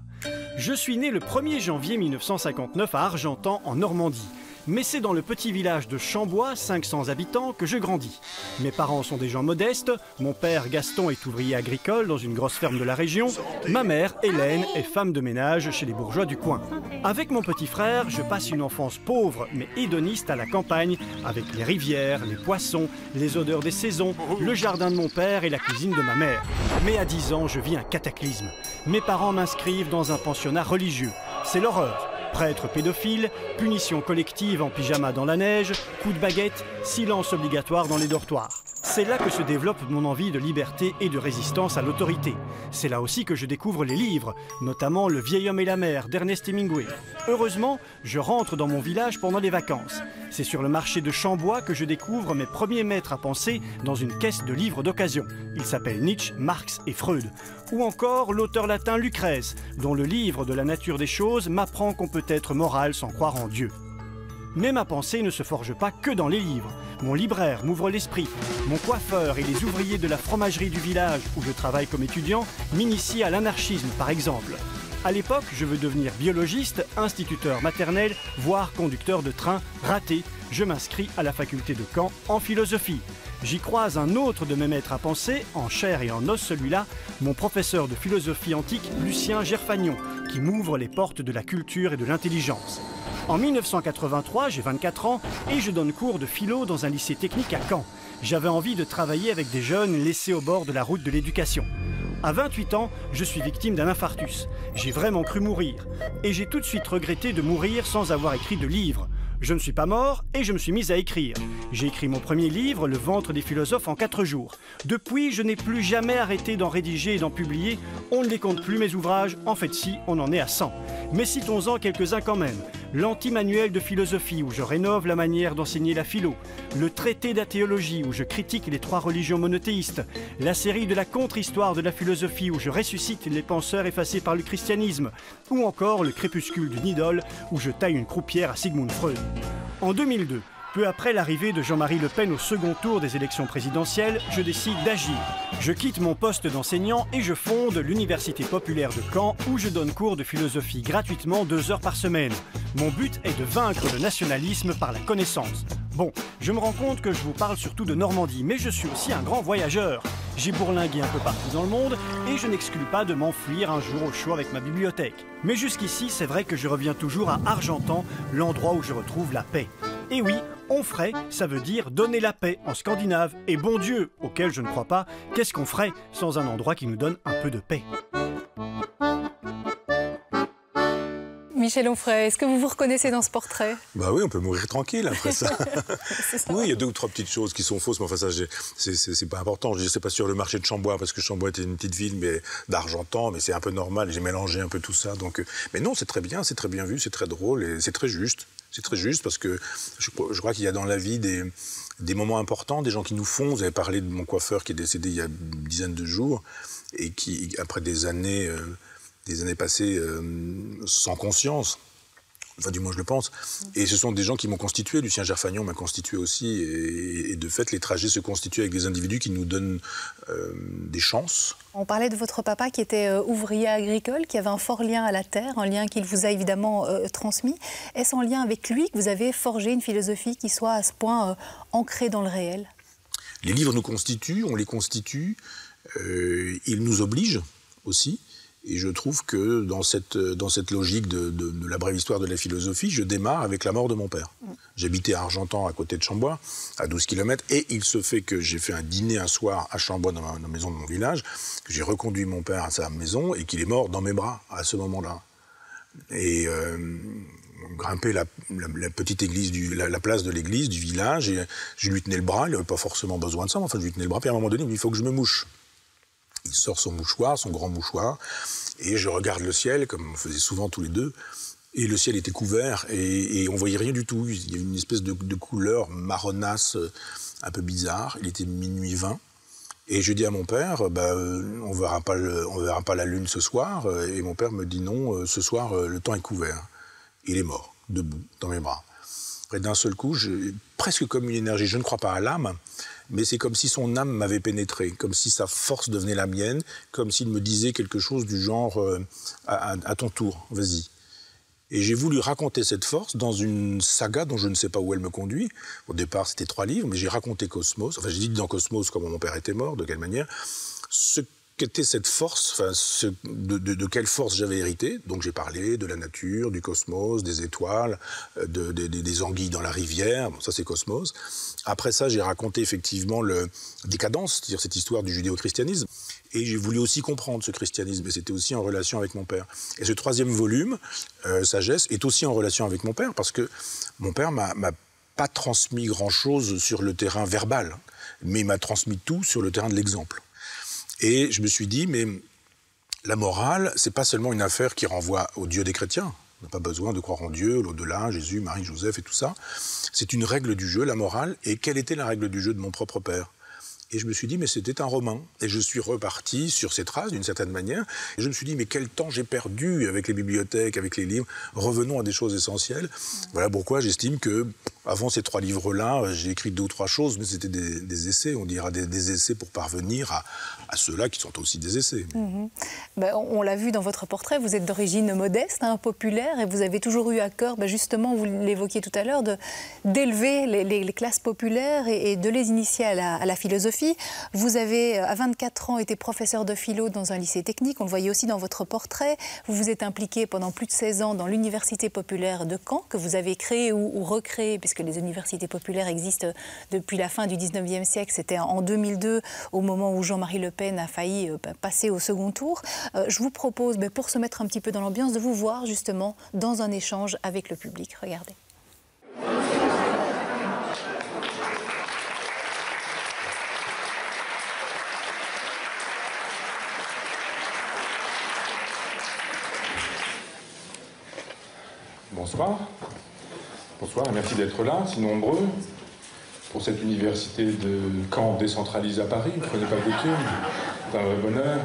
Je suis né le 1er janvier 1959 à Argentan, en Normandie. Mais c'est dans le petit village de Chambois, 500 habitants, que je grandis. Mes parents sont des gens modestes, mon père Gaston est ouvrier agricole dans une grosse ferme de la région, ma mère Hélène est femme de ménage chez les bourgeois du coin. Avec mon petit frère, je passe une enfance pauvre mais hédoniste à la campagne, avec les rivières, les poissons, les odeurs des saisons, le jardin de mon père et la cuisine de ma mère. Mais à 10 ans, je vis un cataclysme. Mes parents m'inscrivent dans un pensionnat religieux. C'est l'horreur. Prêtres pédophiles, punitions collectives en pyjama dans la neige, coups de baguette, silence obligatoire dans les dortoirs. C'est là que se développe mon envie de liberté et de résistance à l'autorité. C'est là aussi que je découvre les livres, notamment Le vieil homme et la mer d'Ernest Hemingway. Heureusement, je rentre dans mon village pendant les vacances. C'est sur le marché de Chambois que je découvre mes premiers maîtres à penser dans une caisse de livres d'occasion. Ils s'appellent Nietzsche, Marx et Freud. Ou encore l'auteur latin Lucrèce, dont le livre de la nature des choses m'apprend qu'on peut être moral sans croire en Dieu. Mais ma pensée ne se forge pas que dans les livres. Mon libraire m'ouvre l'esprit. Mon coiffeur et les ouvriers de la fromagerie du village où je travaille comme étudiant m'initient à l'anarchisme, par exemple. À l'époque, je veux devenir biologiste, instituteur maternel, voire conducteur de train. Raté, je m'inscris à la faculté de Caen en philosophie. J'y croise un autre de mes maîtres à penser, en chair et en os celui-là, mon professeur de philosophie antique, Lucien Gerfagnon, qui m'ouvre les portes de la culture et de l'intelligence. En 1983, j'ai 24 ans et je donne cours de philo dans un lycée technique à Caen. J'avais envie de travailler avec des jeunes laissés au bord de la route de l'éducation. À 28 ans, je suis victime d'un infarctus. J'ai vraiment cru mourir. Et j'ai tout de suite regretté de mourir sans avoir écrit de livre. Je ne suis pas mort et je me suis mis à écrire. J'ai écrit mon premier livre, Le ventre des philosophes, en 4 jours. Depuis, je n'ai plus jamais arrêté d'en rédiger et d'en publier. On ne les compte plus, mes ouvrages. En fait, si, on en est à 100. Mais citons-en quelques-uns quand même. L'anti-manuel de philosophie, où je rénove la manière d'enseigner la philo. Le traité d'athéologie, où je critique les 3 religions monothéistes. La série de la contre-histoire de la philosophie, où je ressuscite les penseurs effacés par le christianisme. Ou encore le crépuscule d'une idole, où je taille une croupière à Sigmund Freud. En 2002, peu après l'arrivée de Jean-Marie Le Pen au second tour des élections présidentielles, je décide d'agir. Je quitte mon poste d'enseignant et je fonde l'Université populaire de Caen où je donne cours de philosophie gratuitement 2 heures par semaine. Mon but est de vaincre le nationalisme par la connaissance. Bon, je me rends compte que je vous parle surtout de Normandie, mais je suis aussi un grand voyageur. J'ai bourlingué un peu partout dans le monde et je n'exclus pas de m'enfuir un jour au chaud avec ma bibliothèque. Mais jusqu'ici, c'est vrai que je reviens toujours à Argentan, l'endroit où je retrouve la paix. Et oui, onfray, ça veut dire donner la paix en scandinave. Et bon Dieu, auquel je ne crois pas, qu'est-ce qu'on ferait sans un endroit qui nous donne un peu de paix ? Michel Onfray, est-ce que vous vous reconnaissez dans ce portrait ? Bah oui, on peut mourir tranquille après ça. ça. Oui, il y a 2 ou 3 petites choses qui sont fausses, mais enfin ça, c'est pas important. Je sais pas sur le marché de Chambois, parce que Chambois était une petite ville mais d'Argentan, mais c'est un peu normal. J'ai mélangé un peu tout ça. Donc, mais non, c'est très bien vu, c'est très drôle et c'est très juste. C'est très juste parce que je crois qu'il y a dans la vie des moments importants, des gens qui nous font. Vous avez parlé de mon coiffeur qui est décédé il y a une dizaine de jours et qui, après des années passées sans conscience, enfin du moins je le pense, et ce sont des gens qui m'ont constitué, Lucien Gerfagnon m'a constitué aussi, et de fait les trajets se constituent avec des individus qui nous donnent des chances. On parlait de votre papa qui était ouvrier agricole, qui avait un fort lien à la terre, un lien qu'il vous a évidemment transmis. Est-ce en lien avec lui que vous avez forgé une philosophie qui soit à ce point ancrée dans le réel ? Les livres nous constituent, on les constitue, ils nous obligent aussi. Et je trouve que dans cette logique de la brève histoire de la philosophie, je démarre avec la mort de mon père. J'habitais à Argentan, à côté de Chambois, à 12 km, et il se fait que j'ai fait un dîner un soir à Chambois, dans la maison de mon village, que j'ai reconduit mon père à sa maison, et qu'il est mort dans mes bras à ce moment-là. Et on grimpait la petite église, la place de l'église du village, et je lui tenais le bras, il n'avait pas forcément besoin de ça, mais enfin je lui tenais le bras, puis à un moment donné, il me dit « il faut que je me mouche ». Il sort son mouchoir, son grand mouchoir, et je regarde le ciel, comme on faisait souvent tous les deux, et le ciel était couvert, et on voyait rien du tout. Il y avait une espèce de couleur marronasse, un peu bizarre. Il était minuit 20, et je dis à mon père, on verra pas la lune ce soir, et mon père me dit non, ce soir, le temps est couvert. Il est mort, debout, dans mes bras. Après, d'un seul coup, presque comme une énergie, je ne crois pas à l'âme, mais c'est comme si son âme m'avait pénétré, comme si sa force devenait la mienne, comme s'il me disait quelque chose du genre à ton tour, vas-y. Et j'ai voulu raconter cette force dans une saga dont je ne sais pas où elle me conduit. Au départ, c'était 3 livres, mais j'ai raconté Cosmos, enfin j'ai dit dans Cosmos comment mon père était mort, de quelle manière, ce qu'était cette force, enfin, de quelle force j'avais hérité. Donc j'ai parlé de la nature, du cosmos, des étoiles, des anguilles dans la rivière, bon, ça c'est Cosmos. Après ça, j'ai raconté effectivement le Décadence, c'est-à-dire cette histoire du judéo-christianisme. Et j'ai voulu aussi comprendre ce christianisme, et c'était aussi en relation avec mon père. Et ce 3e volume, Sagesse, est aussi en relation avec mon père, parce que mon père m'a pas transmis grand-chose sur le terrain verbal, mais il m'a transmis tout sur le terrain de l'exemple. Et je me suis dit, mais la morale, c'est pas seulement une affaire qui renvoie au Dieu des chrétiens. On n'a pas besoin de croire en Dieu, l'au-delà, Jésus, Marie, Joseph et tout ça. C'est une règle du jeu, la morale. Et quelle était la règle du jeu de mon propre père ? Et je me suis dit, mais c'était un roman. Et je suis reparti sur ces traces, d'une certaine manière. Et je me suis dit, mais quel temps j'ai perdu avec les bibliothèques, avec les livres. Revenons à des choses essentielles. Voilà pourquoi j'estime que, avant ces 3 livres-là, j'ai écrit 2 ou 3 choses, mais c'était des essais, on dira des essais pour parvenir à ceux-là qui sont aussi des essais. On l'a vu dans votre portrait, vous êtes d'origine modeste, populaire, et vous avez toujours eu à cœur, justement, vous l'évoquiez tout à l'heure, d'élever les classes populaires et de les initier à la philosophie. Vous avez, à 24 ans, été professeur de philo dans un lycée technique. On le voyait aussi dans votre portrait. Vous vous êtes impliqué pendant plus de 16 ans dans l'université populaire de Caen, que vous avez créée ou recréée, puisque les universités populaires existent depuis la fin du 19e siècle. C'était en 2002, au moment où Jean-Marie Le Pen a failli passer au second tour. Je vous propose, pour se mettre un petit peu dans l'ambiance, de vous voir justement dans un échange avec le public. Regardez. Bonsoir. Bonsoir et merci d'être là, si nombreux, pour cette université de Caen décentralisée à Paris. Vous ne prenez pas le week-end, c'est un vrai bonheur.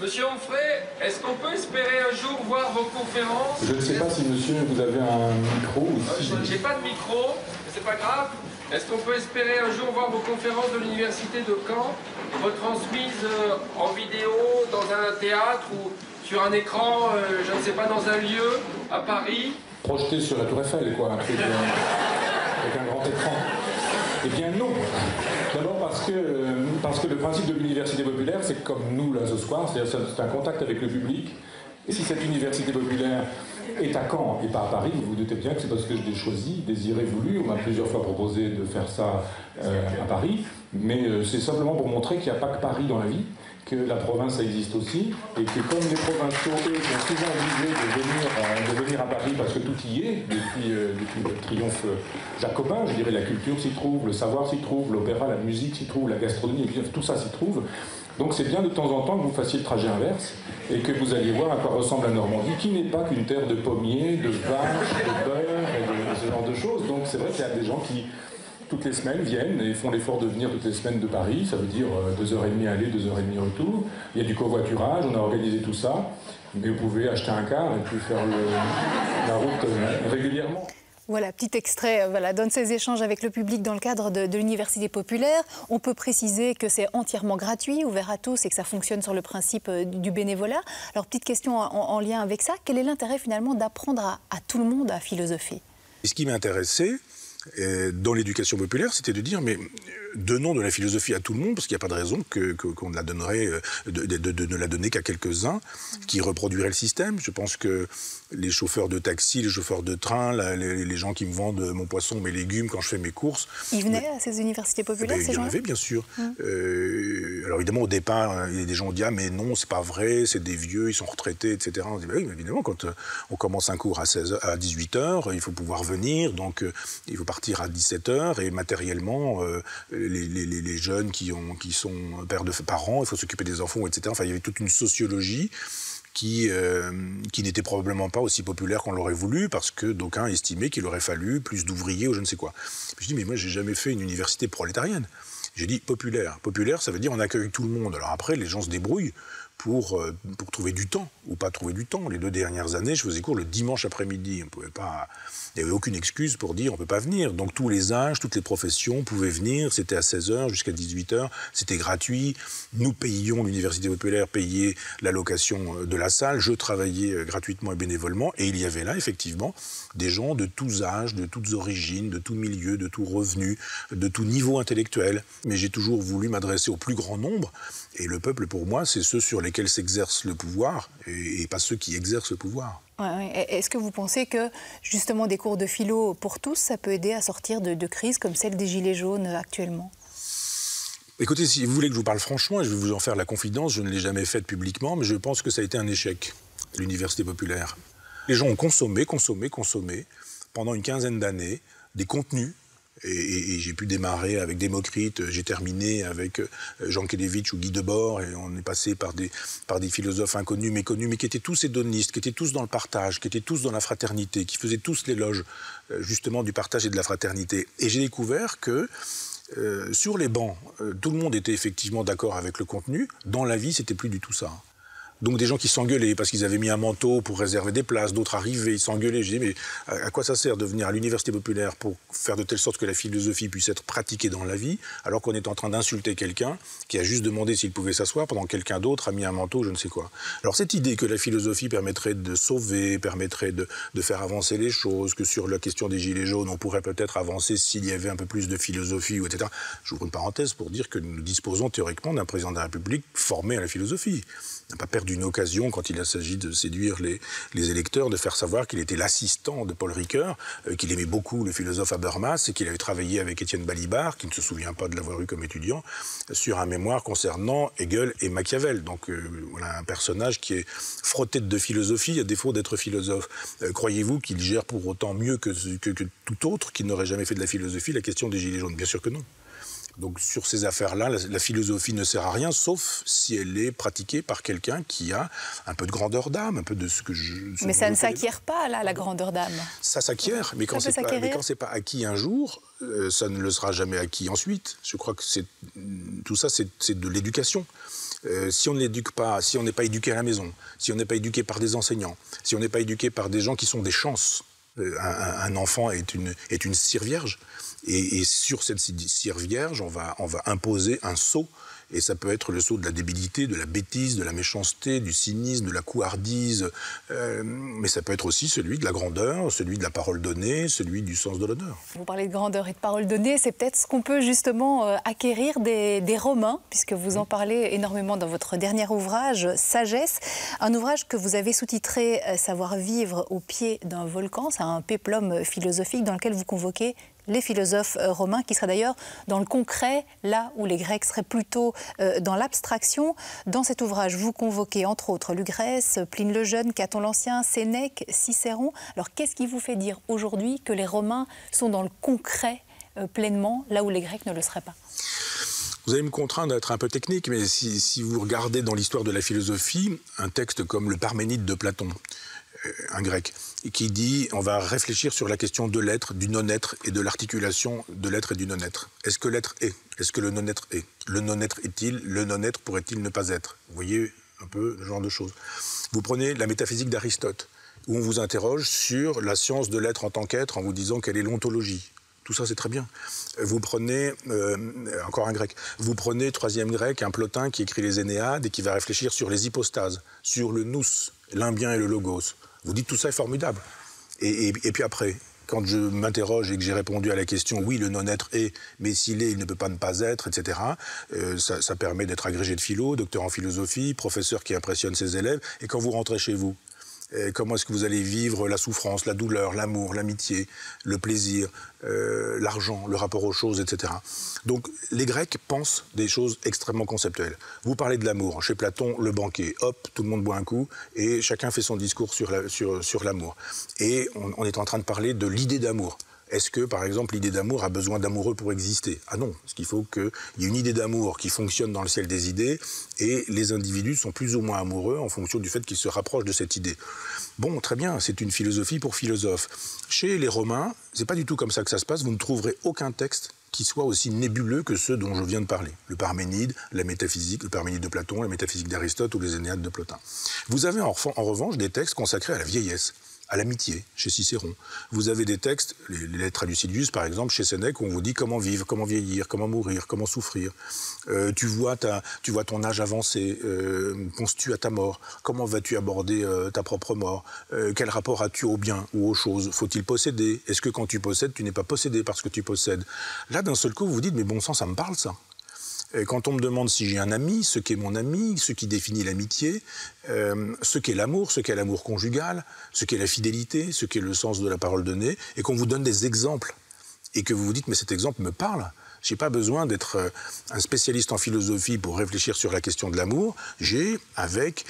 Monsieur Onfray, est-ce qu'on peut espérer un jour voir vos conférences? Je ne sais pas si, monsieur, vous avez un micro ou si... J'ai pas de micro, mais c'est pas grave. Est-ce qu'on peut espérer un jour voir vos conférences de l'université de Caen retransmises en vidéo dans un théâtre ou sur un écran, je ne sais pas, dans un lieu, à Paris? Projeté sur la Tour Eiffel, quoi, avec un grand écran. Eh bien non. D'abord parce que le principe de l'université populaire, c'est comme nous là ce soir, c'est un contact avec le public. Et si cette université populaire est à Caen et pas à Paris, vous vous doutez bien que c'est parce que je l'ai choisi, désiré, voulu. On m'a plusieurs fois proposé de faire ça à Paris, mais c'est simplement pour montrer qu'il n'y a pas que Paris dans la vie, que la province ça existe aussi, et que comme les provinciaux, eux, sont souvent obligés de venir à Paris parce que tout y est, depuis le triomphe jacobin, je dirais, la culture s'y trouve, le savoir s'y trouve, l'opéra, la musique s'y trouve, la gastronomie, tout ça s'y trouve. Donc c'est bien de temps en temps que vous fassiez le trajet inverse et que vous alliez voir à quoi ressemble la Normandie, qui n'est pas qu'une terre de pommiers, de vaches, de beurre et de ce genre de choses. Donc c'est vrai qu'il y a des gens qui, toutes les semaines, viennent et font l'effort de venir toutes les semaines de Paris. Ça veut dire 2h30 aller, 2h30 retour. Il y a du covoiturage, on a organisé tout ça. Mais vous pouvez acheter un car et puis faire la route régulièrement. Voilà, petit extrait donne ces échanges avec le public dans le cadre de l'université populaire. On peut préciser que c'est entièrement gratuit, ouvert à tous et que ça fonctionne sur le principe du bénévolat. Alors, petite question en lien avec ça, quel est l'intérêt finalement d'apprendre à tout le monde à philosopher? Ce qui m'intéressait dans l'éducation populaire, c'était de dire, mais donnons de la philosophie à tout le monde, parce qu'il n'y a pas de raison qu'on la donnerait, de ne la donner qu'à quelques-uns qui reproduiraient le système. Je pense que les chauffeurs de taxi, les chauffeurs de train, les gens qui me vendent mon poisson, mes légumes quand je fais mes courses... Ils venaient à ces universités populaires, ces gens-là? Il y en avait, bien sûr. Alors évidemment, au départ, il y a des gens qui disent « Ah mais non, c'est pas vrai, c'est des vieux, ils sont retraités, etc. » On dit bah, « Oui, mais évidemment, quand on commence un cours à 18h, il faut pouvoir venir, donc il faut partir à 17h, et matériellement, les jeunes qui sont pères de parents, il faut s'occuper des enfants, etc. Enfin, il y avait toute une sociologie qui n'était probablement pas aussi populaire qu'on l'aurait voulu, parce que d'aucuns estimaient qu'il aurait fallu plus d'ouvriers ou je ne sais quoi. Puis je dis, mais moi, j'ai jamais fait une université prolétarienne. J'ai dit populaire. Populaire, ça veut dire on accueille tout le monde. Alors après, les gens se débrouillent pour trouver du temps, ou pas trouver du temps. Les 2 dernières années, je faisais cours le dimanche après-midi. On pouvait pas... Il n'y avait aucune excuse pour dire on ne peut pas venir. Donc tous les âges, toutes les professions pouvaient venir. C'était à 16h jusqu'à 18h. C'était gratuit. Nous payions, l'université populaire payait la location de la salle. Je travaillais gratuitement et bénévolement. Et il y avait là, effectivement, des gens de tous âges, de toutes origines, de tous milieux, de tous revenus, de tout niveau intellectuel. Mais j'ai toujours voulu m'adresser au plus grand nombre. Et le peuple, pour moi, c'est ceux sur lesquels s'exerce le pouvoir et pas ceux qui exercent le pouvoir. Ouais. Est-ce que vous pensez que, justement, des cours de philo pour tous, ça peut aider à sortir de crises comme celle des Gilets jaunes actuellement? Écoutez, si vous voulez que je vous parle franchement, et je vais vous en faire la confidence, je ne l'ai jamais faite publiquement, mais je pense que ça a été un échec, l'université populaire. Les gens ont consommé, pendant une quinzaine d'années, des contenus. Et j'ai pu démarrer avec Démocrite, j'ai terminé avec Jean Kelevitch ou Guy Debord, et on est passé par des philosophes inconnus, méconnus, mais qui étaient tous hédonistes, qui étaient tous dans le partage, qui étaient tous dans la fraternité, qui faisaient tous l'éloge justement du partage et de la fraternité. Et j'ai découvert que sur les bancs, tout le monde était effectivement d'accord avec le contenu. Dans la vie, c'était plus du tout ça. Donc des gens qui s'engueulaient parce qu'ils avaient mis un manteau pour réserver des places, d'autres arrivaient, ils s'engueulaient. Je dis mais à quoi ça sert de venir à l'université populaire pour faire de telle sorte que la philosophie puisse être pratiquée dans la vie, alors qu'on est en train d'insulter quelqu'un qui a juste demandé s'il pouvait s'asseoir pendant que quelqu'un d'autre a mis un manteau, je ne sais quoi. Alors cette idée que la philosophie permettrait de sauver, permettrait de faire avancer les choses, que sur la question des gilets jaunes on pourrait peut-être avancer s'il y avait un peu plus de philosophie, etc. J'ouvre une parenthèse pour dire que nous disposons théoriquement d'un président de la République formé à la philosophie. Il n'a pas perdu une occasion, quand il s'agit de séduire les électeurs, de faire savoir qu'il était l'assistant de Paul Ricoeur, qu'il aimait beaucoup le philosophe Habermas et qu'il avait travaillé avec Étienne Balibar, qui ne se souvient pas de l'avoir eu comme étudiant, sur un mémoire concernant Hegel et Machiavel. Donc voilà un personnage qui est frotté de philosophie à défaut d'être philosophe. Croyez-vous qu'il gère pour autant mieux que tout autre qui n'aurait jamais fait de la philosophie la question des gilets jaunes? Bien sûr que non. Donc sur ces affaires-là, la philosophie ne sert à rien, sauf si elle est pratiquée par quelqu'un qui a un peu de grandeur d'âme, un peu de ce que je... Mais ça ne s'acquiert pas, là, la grandeur d'âme. Ça s'acquiert, mais quand c'est pas acquis un jour, ça ne le sera jamais acquis ensuite. Je crois que tout ça, c'est de l'éducation. Si on ne l'éduque pas, si on n'est pas éduqué à la maison, si on n'est pas éduqué par des enseignants, si on n'est pas éduqué par des gens qui sont des chances, un enfant est une cire vierge. Et sur cette cire vierge, on va imposer un sceau. Et ça peut être le sceau de la débilité, de la bêtise, de la méchanceté, du cynisme, de la couardise. Mais ça peut être aussi celui de la grandeur, celui de la parole donnée, celui du sens de l'honneur. Vous parlez de grandeur et de parole donnée, c'est peut-être ce qu'on peut justement acquérir des Romains, puisque vous en parlez énormément dans votre dernier ouvrage, Sagesse. Un ouvrage que vous avez sous-titré « Savoir vivre au pied d'un volcan ». C'est un péplum philosophique dans lequel vous convoquez les philosophes romains, qui seraient d'ailleurs dans le concret, là où les Grecs seraient plutôt dans l'abstraction. Dans cet ouvrage, vous convoquez entre autres Lucrèce, Pline le Jeune, Caton l'Ancien, Sénèque, Cicéron. Alors qu'est-ce qui vous fait dire aujourd'hui que les Romains sont dans le concret pleinement, là où les Grecs ne le seraient pas ? Vous allez me contraindre d'être un peu technique, mais si vous regardez dans l'histoire de la philosophie, un texte comme le Parménide de Platon, un grec, qui dit on va réfléchir sur la question de l'être, du non-être et de l'articulation de l'être et du non-être. Est-ce que l'être est? Est-ce que le non-être est? Le non-être est-il? Le non-être pourrait-il ne pas être? Vous voyez un peu le genre de choses. Vous prenez la métaphysique d'Aristote, où on vous interroge sur la science de l'être en tant qu'être en vous disant quelle est l'ontologie. Tout ça, c'est très bien. Vous prenez, encore un grec, vous prenez, troisième grec, un Plotin qui écrit les Énéades et qui va réfléchir sur les hypostases, sur le nous, l'imbien et le logos. Vous dites tout ça est formidable. Et puis après, quand je m'interroge et que j'ai répondu à la question, oui, le non-être est, mais s'il est, il ne peut pas ne pas être, etc., ça permet d'être agrégé de philo, docteur en philosophie, professeur qui impressionne ses élèves. Et quand vous rentrez chez vous, comment est-ce que vous allez vivre la souffrance, la douleur, l'amour, l'amitié, le plaisir, l'argent, le rapport aux choses, etc. Donc les Grecs pensent des choses extrêmement conceptuelles. Vous parlez de l'amour. Chez Platon, le banquet, hop, tout le monde boit un coup et chacun fait son discours sur l'amour. Et on est en train de parler de l'idée d'amour. Est-ce que, par exemple, l'idée d'amour a besoin d'amoureux pour exister? Ah non, parce qu'il faut qu'il y ait une idée d'amour qui fonctionne dans le ciel des idées, et les individus sont plus ou moins amoureux en fonction du fait qu'ils se rapprochent de cette idée. Bon, très bien, c'est une philosophie pour philosophes. Chez les Romains, c'est pas du tout comme ça que ça se passe, vous ne trouverez aucun texte qui soit aussi nébuleux que ceux dont je viens de parler. Le Parménide, la métaphysique, le Parménide de Platon, la métaphysique d'Aristote ou les Énéades de Plotin. Vous avez en revanche des textes consacrés à la vieillesse, à l'amitié, chez Cicéron. Vous avez des textes, les lettres à Lucilius par exemple, chez Sénèque, où on vous dit comment vivre, comment vieillir, comment mourir, comment souffrir. Tu vois ton âge avancé, penses-tu à ta mort? Comment vas-tu aborder ta propre mort? Quel rapport as-tu au bien ou aux choses? Faut-il posséder? Est-ce que quand tu possèdes, tu n'es pas possédé parce que tu possèdes? Là, d'un seul coup, vous vous dites, mais bon sang, ça me parle ça. Quand on me demande si j'ai un ami, ce qu'est mon ami, ce qui définit l'amitié, ce qu'est l'amour conjugal, ce qu'est la fidélité, ce qu'est le sens de la parole donnée, et qu'on vous donne des exemples, et que vous vous dites, mais cet exemple me parle, Je n'ai pas besoin d'être un spécialiste en philosophie pour réfléchir sur la question de l'amour. J'ai avec,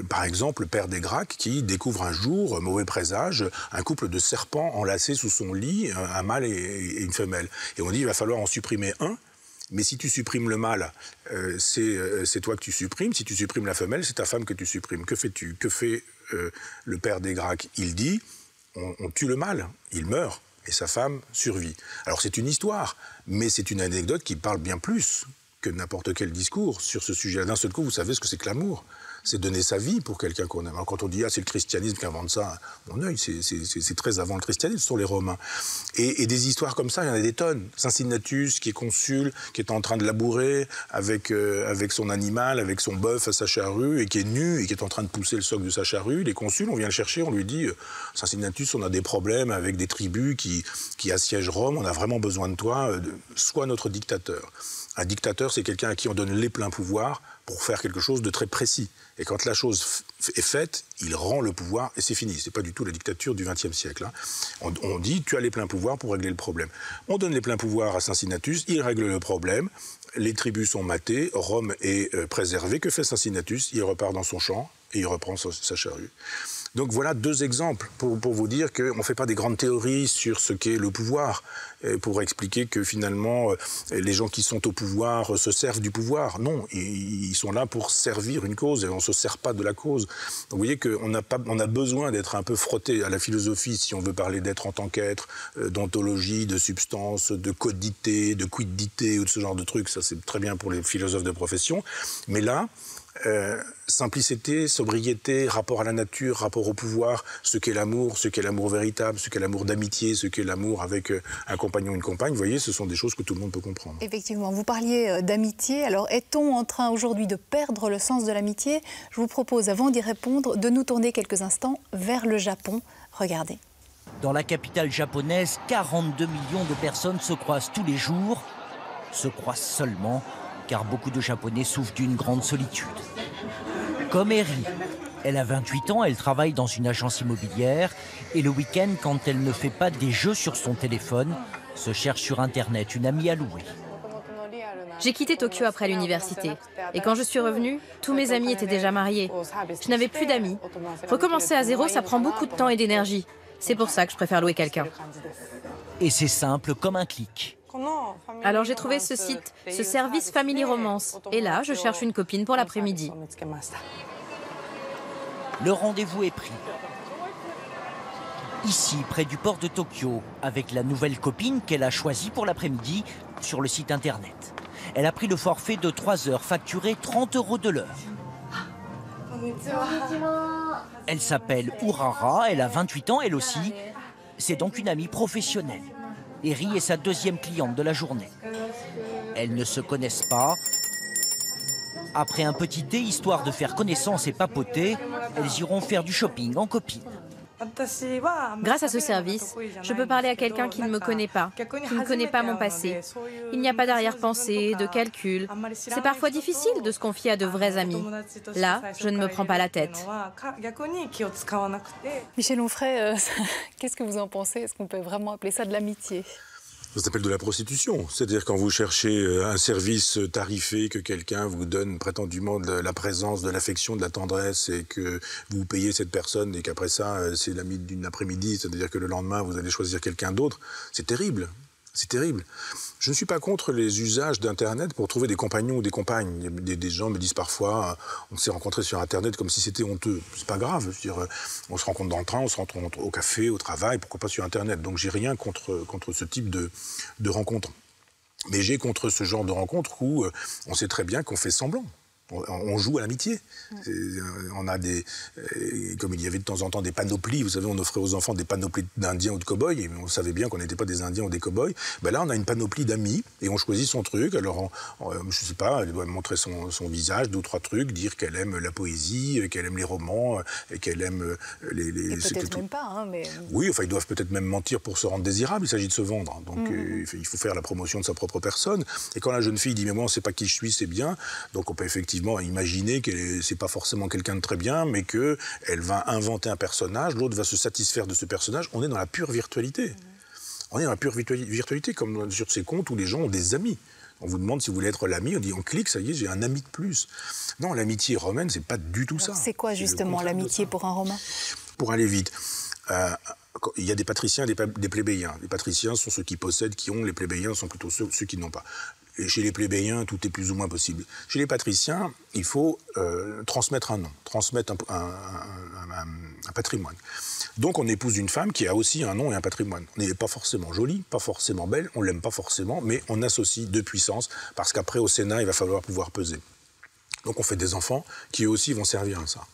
par exemple, le père des Gracques qui découvre un jour, mauvais présage, un couple de serpents enlacés sous son lit, un mâle et une femelle. Et on dit il va falloir en supprimer un. Mais si tu supprimes le mâle, c'est toi que tu supprimes. Si tu supprimes la femelle, c'est ta femme que tu supprimes. Que fais-tu? Que fait le père des Gracques? Il dit on tue le mâle, il meurt. Et sa femme survit. Alors c'est une histoire, mais c'est une anecdote qui parle bien plus que n'importe quel discours sur ce sujet-là. D'un seul coup, vous savez ce que c'est que l'amour. C'est donner sa vie pour quelqu'un qu'on aime. Alors quand on dit « Ah, c'est le christianisme qui invente ça », mon œil, c'est très avant le christianisme, ce sont les Romains. Et des histoires comme ça, il y en a des tonnes. Cincinnatus, qui est consul, qui est en train de labourer avec son animal, avec son bœuf à sa charrue, et qui est nu, et qui est en train de pousser le soc de sa charrue. Les consuls, on vient le chercher, on lui dit « Cincinnatus, on a des problèmes avec des tribus qui assiègent Rome, on a vraiment besoin de toi, sois notre dictateur ». Un dictateur, c'est quelqu'un à qui on donne les pleins pouvoirs pour faire quelque chose de très précis. Et quand la chose est faite, il rend le pouvoir et c'est fini. C'est pas du tout la dictature du XXe siècle. Hein. On dit, tu as les pleins pouvoirs pour régler le problème. On donne les pleins pouvoirs à Cincinnatus, il règle le problème, les tribus sont matées, Rome est préservée. Que fait Cincinnatus? Il repart dans son champ et il reprend sa charrue. Donc voilà deux exemples pour vous dire qu'on ne fait pas des grandes théories sur ce qu'est le pouvoir, pour expliquer que finalement les gens qui sont au pouvoir se servent du pouvoir. Non, ils sont là pour servir une cause et on ne se sert pas de la cause. Donc vous voyez qu'on a besoin d'être un peu frotté à la philosophie si on veut parler d'être en tant qu'être, d'ontologie, de substance, de codité, de quiddité ou de ce genre de trucs. Ça c'est très bien pour les philosophes de profession. Mais là, simplicité, sobriété, rapport à la nature, rapport au pouvoir, ce qu'est l'amour véritable, ce qu'est l'amour d'amitié, ce qu'est l'amour avec un compagnon, une compagne, vous voyez, ce sont des choses que tout le monde peut comprendre. Effectivement, vous parliez d'amitié, alors est-on en train aujourd'hui de perdre le sens de l'amitié? Je vous propose, avant d'y répondre, de nous tourner quelques instants vers le Japon. Regardez. Dans la capitale japonaise, 42 millions de personnes se croisent tous les jours, se croisent seulement car beaucoup de Japonais souffrent d'une grande solitude. Comme Eri. Elle a 28 ans, elle travaille dans une agence immobilière et le week-end, quand elle ne fait pas des jeux sur son téléphone, se cherche sur Internet une amie à louer. J'ai quitté Tokyo après l'université et quand je suis revenue, tous mes amis étaient déjà mariés. Je n'avais plus d'amis. Recommencer à zéro, ça prend beaucoup de temps et d'énergie. C'est pour ça que je préfère louer quelqu'un. Et c'est simple comme un clic. Alors j'ai trouvé ce site, ce service Family Romance. Et là, je cherche une copine pour l'après-midi. Le rendez-vous est pris. Ici, près du port de Tokyo, avec la nouvelle copine qu'elle a choisie pour l'après-midi sur le site internet. Elle a pris le forfait de 3 heures, facturé 30 € de l'heure. Elle s'appelle Urara, elle a 28 ans, elle aussi. C'est donc une amie professionnelle. Eri est sa deuxième cliente de la journée. Elles ne se connaissent pas. Après un petit thé, histoire de faire connaissance et papoter, elles iront faire du shopping en copine. Grâce à ce service, je peux parler à quelqu'un qui ne me connaît pas, qui ne connaît pas mon passé. Il n'y a pas d'arrière-pensée, de calcul. C'est parfois difficile de se confier à de vrais amis. Là, je ne me prends pas la tête. Michel Onfray, qu'est-ce que vous en pensez? Est-ce qu'on peut vraiment appeler ça de l'amitié? Ça s'appelle de la prostitution. C'est-à-dire quand vous cherchez un service tarifé, que quelqu'un vous donne prétendument de la présence, de l'affection, de la tendresse, et que vous payez cette personne, et qu'après ça, c'est l'ami d'une après-midi, c'est-à-dire que le lendemain, vous allez choisir quelqu'un d'autre, c'est terrible. C'est terrible. Je ne suis pas contre les usages d'Internet pour trouver des compagnons ou des compagnes. Des gens me disent parfois, on s'est rencontrés sur Internet comme si c'était honteux. C'est pas grave. Je veux dire, on se rencontre dans le train, on se rencontre au café, au travail, pourquoi pas sur Internet. Donc j'ai rien contre ce type de rencontre. Mais j'ai contre ce genre de rencontre où on sait très bien qu'on fait semblant. On joue à l'amitié. On a comme il y avait de temps en temps des panoplies, vous savez, on offrait aux enfants des panoplies d'Indiens ou de cow-boys, et on savait bien qu'on n'était pas des Indiens ou des cow-boys. Ben là, on a une panoplie d'amis, et on choisit son truc. Alors, je sais pas, elle doit montrer son visage, 2 ou 3 trucs, dire qu'elle aime la poésie, qu'elle aime les romans, et qu'elle aime les... Et peut-être même pas, hein, mais... Oui, enfin, ils doivent peut-être même mentir pour se rendre désirable, il s'agit de se vendre. Donc, il faut faire la promotion de sa propre personne. Et quand la jeune fille dit « mais moi, on ne sait pas qui je suis, c'est bien », donc on peut effectivement imaginer que c'est pas forcément quelqu'un de très bien, mais qu'elle va inventer un personnage, l'autre va se satisfaire de ce personnage. On est dans la pure virtualité. On est dans la pure virtualité, comme sur ces comptes où les gens ont des amis. On vous demande si vous voulez être l'ami, on dit on clique, ça y est, j'ai un ami de plus. Non, l'amitié romaine, c'est pas du tout ça. C'est quoi justement l'amitié pour un Romain? Pour aller vite, il y a des patriciens et des plébéiens. Les patriciens sont ceux qui possèdent, qui ont, les plébéiens sont plutôt ceux qui n'ont pas. Et chez les plébéiens, tout est plus ou moins possible. Chez les patriciens, il faut transmettre un nom, transmettre un patrimoine. Donc on épouse une femme qui a aussi un nom et un patrimoine. On n'est pas forcément jolie, pas forcément belle, on l'aime pas forcément, mais on associe deux puissances, parce qu'après au Sénat, il va falloir pouvoir peser. Donc on fait des enfants qui eux aussi vont servir à ça,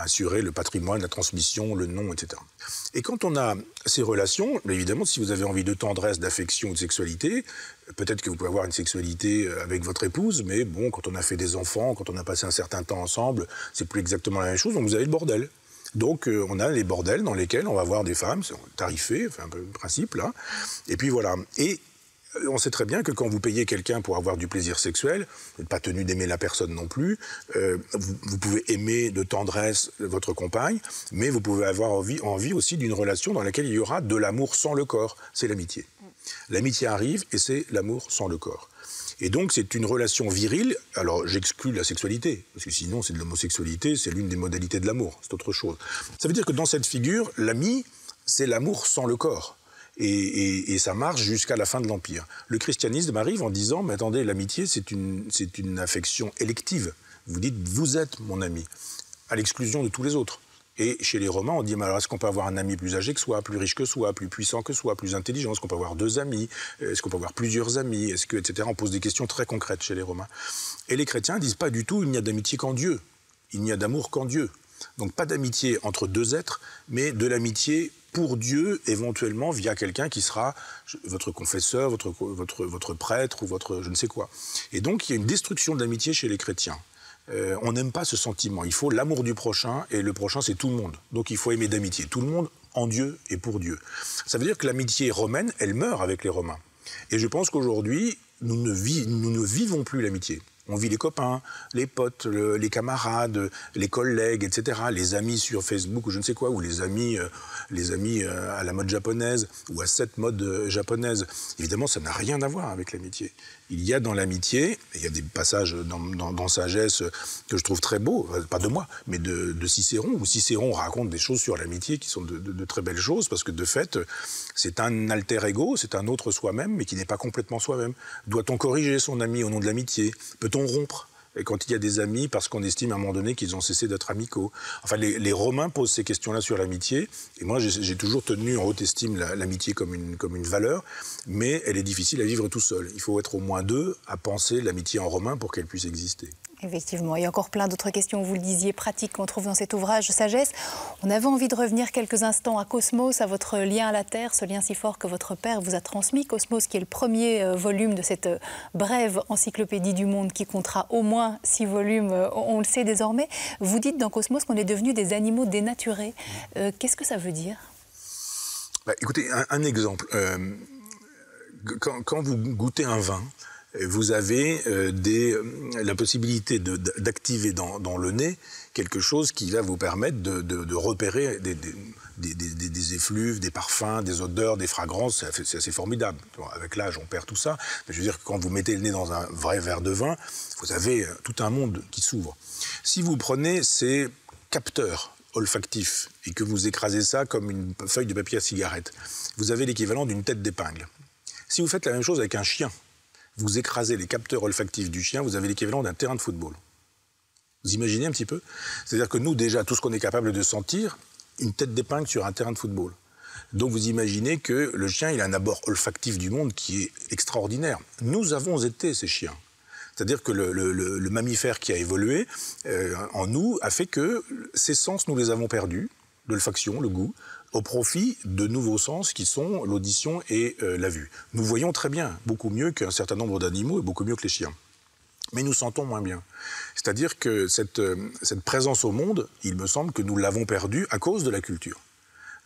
assurer le patrimoine, la transmission, le nom, etc. Et quand on a ces relations, évidemment, si vous avez envie de tendresse, d'affection ou de sexualité, peut-être que vous pouvez avoir une sexualité avec votre épouse, mais bon, quand on a fait des enfants, quand on a passé un certain temps ensemble, c'est plus exactement la même chose, donc vous avez le bordel. Donc on a les bordels dans lesquels on va voir des femmes, c'est tarifé, enfin un peu le principe là, et puis voilà. Et on sait très bien que quand vous payez quelqu'un pour avoir du plaisir sexuel, vous n'êtes pas tenu d'aimer la personne non plus, vous pouvez aimer de tendresse votre compagne, mais vous pouvez avoir envie aussi d'une relation dans laquelle il y aura de l'amour sans le corps, c'est l'amitié. L'amitié arrive et c'est l'amour sans le corps. Et donc c'est une relation virile, alors j'exclus la sexualité, parce que sinon c'est de l'homosexualité, c'est l'une des modalités de l'amour, c'est autre chose. Ça veut dire que dans cette figure, l'ami, c'est l'amour sans le corps. Et ça marche jusqu'à la fin de l'Empire. Le christianisme arrive en disant, mais attendez, l'amitié, c'est une affection élective. Vous dites, vous êtes mon ami, à l'exclusion de tous les autres. Et chez les Romains, on dit, mais alors est-ce qu'on peut avoir un ami plus âgé que soi, plus riche que soi, plus puissant que soi, plus intelligent? Est-ce qu'on peut avoir deux amis? Est-ce qu'on peut avoir plusieurs amis? Est-ce que, etc. On pose des questions très concrètes chez les Romains. Et les chrétiens disent pas du tout, il n'y a d'amitié qu'en Dieu. Il n'y a d'amour qu'en Dieu. Donc pas d'amitié entre deux êtres, mais de l'amitié pour Dieu, éventuellement via quelqu'un qui sera votre confesseur, votre prêtre ou votre je ne sais quoi. Et donc il y a une destruction de l'amitié chez les chrétiens. On n'aime pas ce sentiment. Il faut l'amour du prochain, et le prochain, c'est tout le monde. Donc il faut aimer d'amitié tout le monde, en Dieu et pour Dieu. Ça veut dire que l'amitié romaine, elle meurt avec les Romains. Et je pense qu'aujourd'hui, nous ne vivons plus l'amitié. On vit les copains, les potes, les camarades, les collègues, etc., les amis sur Facebook ou je ne sais quoi, ou les amis à la mode japonaise ou à cette mode japonaise. Évidemment, ça n'a rien à voir avec l'amitié. Il y a dans l'amitié, et il y a des passages dans Sagesse que je trouve très beaux, pas de moi, mais de Cicéron, où Cicéron raconte des choses sur l'amitié qui sont de très belles choses, parce que de fait, c'est un alter ego, c'est un autre soi-même, mais qui n'est pas complètement soi-même. Doit-on corriger son ami au nom de l'amitié? Peut-on rompre? Et quand il y a des amis, parce qu'on estime à un moment donné qu'ils ont cessé d'être amicaux. Enfin, les Romains posent ces questions-là sur l'amitié, et moi j'ai toujours tenu en haute estime l'amitié comme une valeur, mais elle est difficile à vivre tout seul. Il faut être au moins deux à penser l'amitié en romain pour qu'elle puisse exister. Effectivement, il y a encore plein d'autres questions, vous le disiez, pratiques qu'on trouve dans cet ouvrage Sagesse. On avait envie de revenir quelques instants à Cosmos, à votre lien à la Terre, ce lien si fort que votre père vous a transmis. Cosmos, qui est le premier volume de cette brève encyclopédie du monde qui comptera au moins 6 volumes, on le sait désormais. Vous dites dans Cosmos qu'on est devenus des animaux dénaturés. Qu'est-ce que ça veut dire? Écoutez, un exemple. Quand vous goûtez un vin, vous avez la possibilité d'activer dans le nez quelque chose qui va vous permettre de repérer des effluves, des parfums, des odeurs, des fragrances. C'est assez formidable. Avec l'âge, on perd tout ça. Mais je veux dire que quand vous mettez le nez dans un vrai verre de vin, vous avez tout un monde qui s'ouvre. Si vous prenez ces capteurs olfactifs et que vous écrasez ça comme une feuille de papier à cigarette, vous avez l'équivalent d'une tête d'épingle. Si vous faites la même chose avec un chien, vous écrasez les capteurs olfactifs du chien, vous avez l'équivalent d'un terrain de football. Vous imaginez un petit peu? C'est-à-dire que nous, déjà, tout ce qu'on est capable de sentir, une tête d'épingle sur un terrain de football. Donc vous imaginez que le chien, il a un abord olfactif du monde qui est extraordinaire. Nous avons été ces chiens. C'est-à-dire que le mammifère qui a évolué en nous a fait que ces sens, nous les avons perdus, l'olfaction, le goût, au profit de nouveaux sens qui sont l'audition et la vue. Nous voyons très bien, beaucoup mieux qu'un certain nombre d'animaux et beaucoup mieux que les chiens. Mais nous sentons moins bien. C'est-à-dire que cette présence au monde, il me semble que nous l'avons perdue à cause de la culture.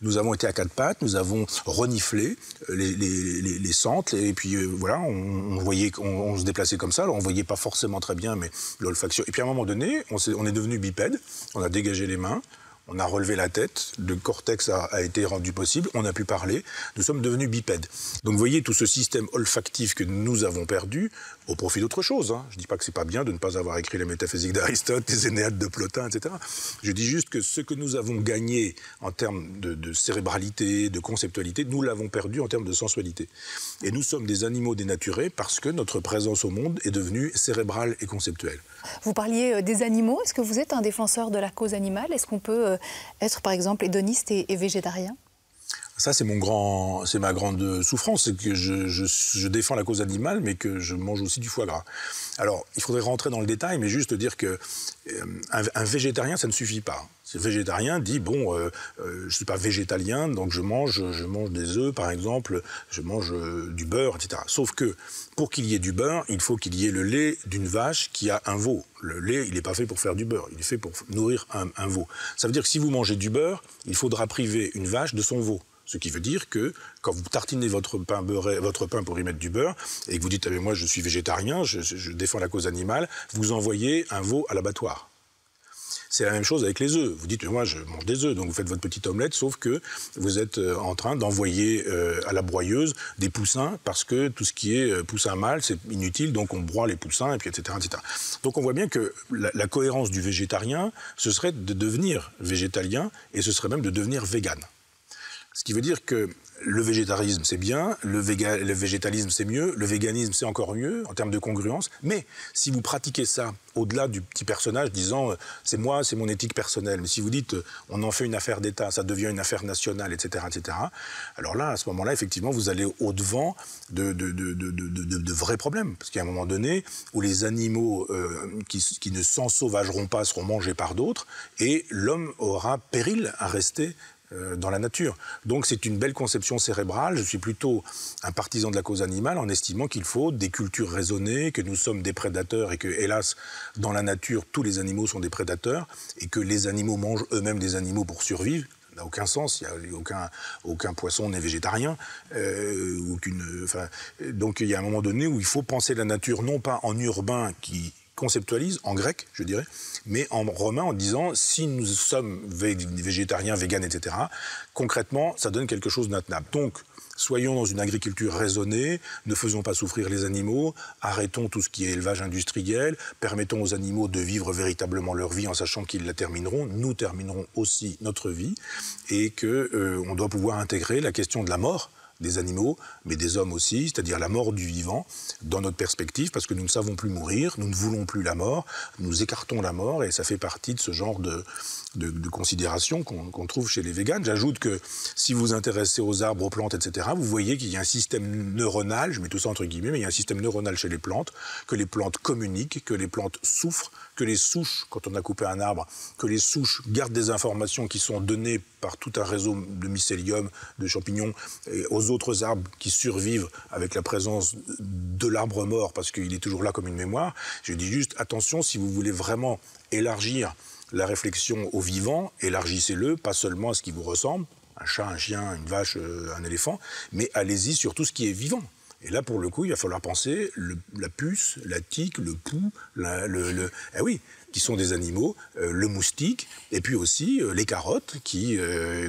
Nous avons été à quatre pattes, nous avons reniflé les centres, et puis voilà, on se déplaçait comme ça, alors on ne voyait pas forcément très bien, mais l'olfaction. Et puis à un moment donné, on est devenu bipède, on a dégagé les mains, On a relevé la tête, le cortex a été rendu possible, on a pu parler, nous sommes devenus bipèdes. Donc vous voyez tout ce système olfactif que nous avons perdu au profit d'autre chose. Hein. Je ne dis pas que c'est pas bien de ne pas avoir écrit la métaphysique d'Aristote, les Énéades de Plotin, etc. Je dis juste que ce que nous avons gagné en termes de cérébralité, de conceptualité, nous l'avons perdu en termes de sensualité. Et nous sommes des animaux dénaturés parce que notre présence au monde est devenue cérébrale et conceptuelle. Vous parliez des animaux. Est-ce que vous êtes un défenseur de la cause animale? Est-ce qu'on peut être, par exemple, hédoniste et végétarien? Ça, c'est ma grande souffrance, c'est que je défends la cause animale, mais que je mange aussi du foie gras. Alors, il faudrait rentrer dans le détail, mais juste dire que un végétarien, ça ne suffit pas. Le végétarien dit, bon, je ne suis pas végétalien, donc je mange des œufs, par exemple, je mange du beurre, etc. Sauf que, pour qu'il y ait du beurre, il faut qu'il y ait le lait d'une vache qui a un veau. Le lait, il n'est pas fait pour faire du beurre, il est fait pour nourrir un veau. Ça veut dire que si vous mangez du beurre, il faudra priver une vache de son veau. Ce qui veut dire que quand vous tartinez votre pain beurré, votre pain pour y mettre du beurre, et que vous dites, ah, mais moi je suis végétarien, je défends la cause animale, vous envoyez un veau à l'abattoir. C'est la même chose avec les œufs. Vous dites, moi je mange des œufs, donc vous faites votre petite omelette, sauf que vous êtes en train d'envoyer à la broyeuse des poussins, parce que tout ce qui est poussin mâle, c'est inutile, donc on broie les poussins, et puis etc., etc. Donc on voit bien que la cohérence du végétarien, ce serait de devenir végétalien, et ce serait même de devenir vegan. Ce qui veut dire que le végétarisme, c'est bien, le végétalisme, c'est mieux, le véganisme, c'est encore mieux en termes de congruence. Mais si vous pratiquez ça au-delà du petit personnage disant « c'est moi, c'est mon éthique personnelle », mais si vous dites « on en fait une affaire d'État, ça devient une affaire nationale, etc. etc. », alors là, à ce moment-là, effectivement, vous allez au-devant de vrais problèmes. Parce qu'il y a un moment donné où les animaux qui ne s'ensauvageront pas seront mangés par d'autres et l'homme aura péril à rester dans la nature. Donc c'est une belle conception cérébrale. Je suis plutôt un partisan de la cause animale en estimant qu'il faut des cultures raisonnées, que nous sommes des prédateurs et que, hélas, dans la nature, tous les animaux sont des prédateurs et que les animaux mangent eux-mêmes des animaux pour survivre. Ça n'a aucun sens, aucun poisson n'est végétarien. Donc il y a un moment donné où il faut penser la nature non pas en urbain qui conceptualise, en grec, je dirais, mais en romain en disant si nous sommes végétariens, véganes, etc., concrètement, ça donne quelque chose d'intenable. Donc, soyons dans une agriculture raisonnée, ne faisons pas souffrir les animaux, arrêtons tout ce qui est élevage industriel, permettons aux animaux de vivre véritablement leur vie en sachant qu'ils la termineront, nous terminerons aussi notre vie, et qu'on doit pouvoir intégrer la question de la mort des animaux, mais des hommes aussi, c'est-à-dire la mort du vivant, dans notre perspective, parce que nous ne savons plus mourir, nous ne voulons plus la mort, nous écartons la mort, et ça fait partie de ce genre de considération qu'on trouve chez les véganes. J'ajoute que si vous vous intéressez aux arbres, aux plantes, etc., vous voyez qu'il y a un système neuronal, je mets tout ça entre guillemets, mais il y a un système neuronal chez les plantes, que les plantes communiquent, que les plantes souffrent, que les souches, quand on a coupé un arbre, que les souches gardent des informations qui sont données par tout un réseau de mycélium, de champignons, et aux autres arbres qui survivent avec la présence de l'arbre mort, parce qu'il est toujours là comme une mémoire. Je dis juste, attention, si vous voulez vraiment élargir la réflexion au vivant, élargissez-le, pas seulement à ce qui vous ressemble, un chat, un chien, une vache, un éléphant, mais allez-y sur tout ce qui est vivant. Et là, pour le coup, il va falloir penser la puce, la tique, le pou, eh oui, qui sont des animaux, le moustique, et puis aussi les carottes,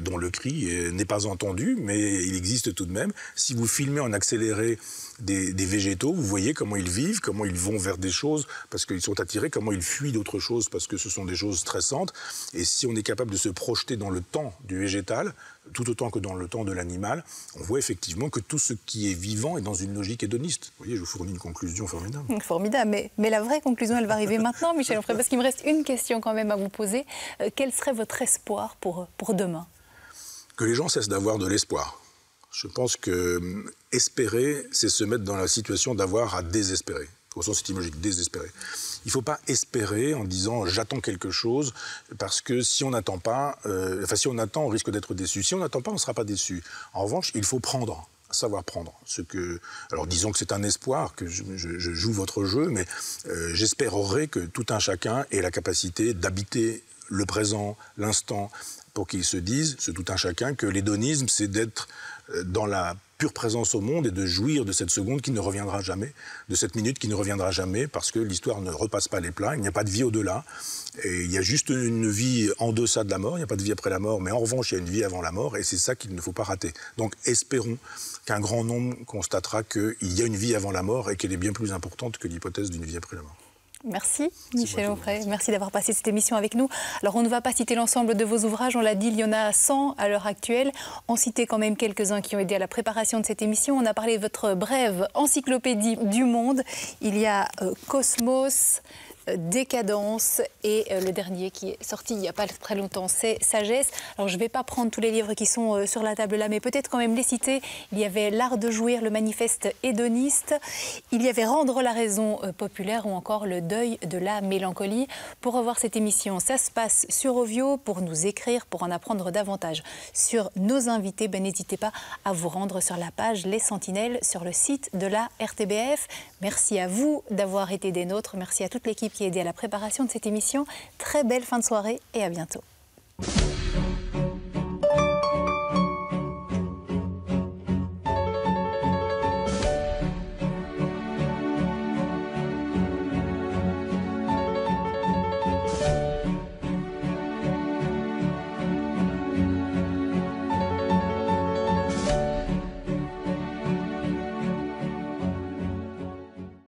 dont le cri n'est pas entendu, mais il existe tout de même. Si vous filmez en accéléré des végétaux, vous voyez comment ils vivent, comment ils vont vers des choses parce qu'ils sont attirés, comment ils fuient d'autres choses parce que ce sont des choses stressantes. Et si on est capable de se projeter dans le temps du végétal, tout autant que dans le temps de l'animal, on voit effectivement que tout ce qui est vivant est dans une logique hédoniste. Vous voyez, je vous fournis une conclusion formidable. Formidable, mais la vraie conclusion, elle va arriver maintenant, Michel Onfray, parce qu'il me reste une question quand même à vous poser. Quel serait votre espoir pour demain? Que les gens cessent d'avoir de l'espoir. Je pense que espérer, c'est se mettre dans la situation d'avoir à désespérer, au sens étymologique, désespérer. Il ne faut pas espérer en disant « j'attends quelque chose » parce que si on n'attend pas, si on attend, on risque d'être déçu. Si on n'attend pas, on ne sera pas déçu. En revanche, il faut prendre, savoir prendre. Alors disons que c'est un espoir, que je joue votre jeu, mais j'espérerais que tout un chacun ait la capacité d'habiter le présent, l'instant, pour qu'ils se disent, ce tout un chacun, que l'hédonisme, c'est d'être dans la pure présence au monde et de jouir de cette seconde qui ne reviendra jamais, de cette minute qui ne reviendra jamais, parce que l'histoire ne repasse pas les plats, il n'y a pas de vie au-delà, et il y a juste une vie en deçà de la mort, il n'y a pas de vie après la mort, mais en revanche, il y a une vie avant la mort, et c'est ça qu'il ne faut pas rater. Donc espérons qu'un grand nombre constatera qu'il y a une vie avant la mort et qu'elle est bien plus importante que l'hypothèse d'une vie après la mort. Merci Michel Onfray, merci d'avoir passé cette émission avec nous. Alors on ne va pas citer l'ensemble de vos ouvrages, on l'a dit, il y en a 100 à l'heure actuelle. On citait quand même quelques-uns qui ont aidé à la préparation de cette émission. On a parlé de votre brève encyclopédie du monde. Il y a Cosmos, Décadence et le dernier qui est sorti il n'y a pas très longtemps, c'est Sagesse. Alors je ne vais pas prendre tous les livres qui sont sur la table là, mais peut-être quand même les citer. Il y avait L'art de jouir, le manifeste hédoniste, il y avait Rendre la raison populaire ou encore Le deuil de la mélancolie. Pour revoir cette émission, ça se passe sur Ovio. Pour nous écrire, pour en apprendre davantage sur nos invités, n'hésitez pas à vous rendre sur la page Les Sentinelles sur le site de la RTBF. Merci à vous d'avoir été des nôtres, merci à toute l'équipe qui a aidé à la préparation de cette émission. Très belle fin de soirée et à bientôt.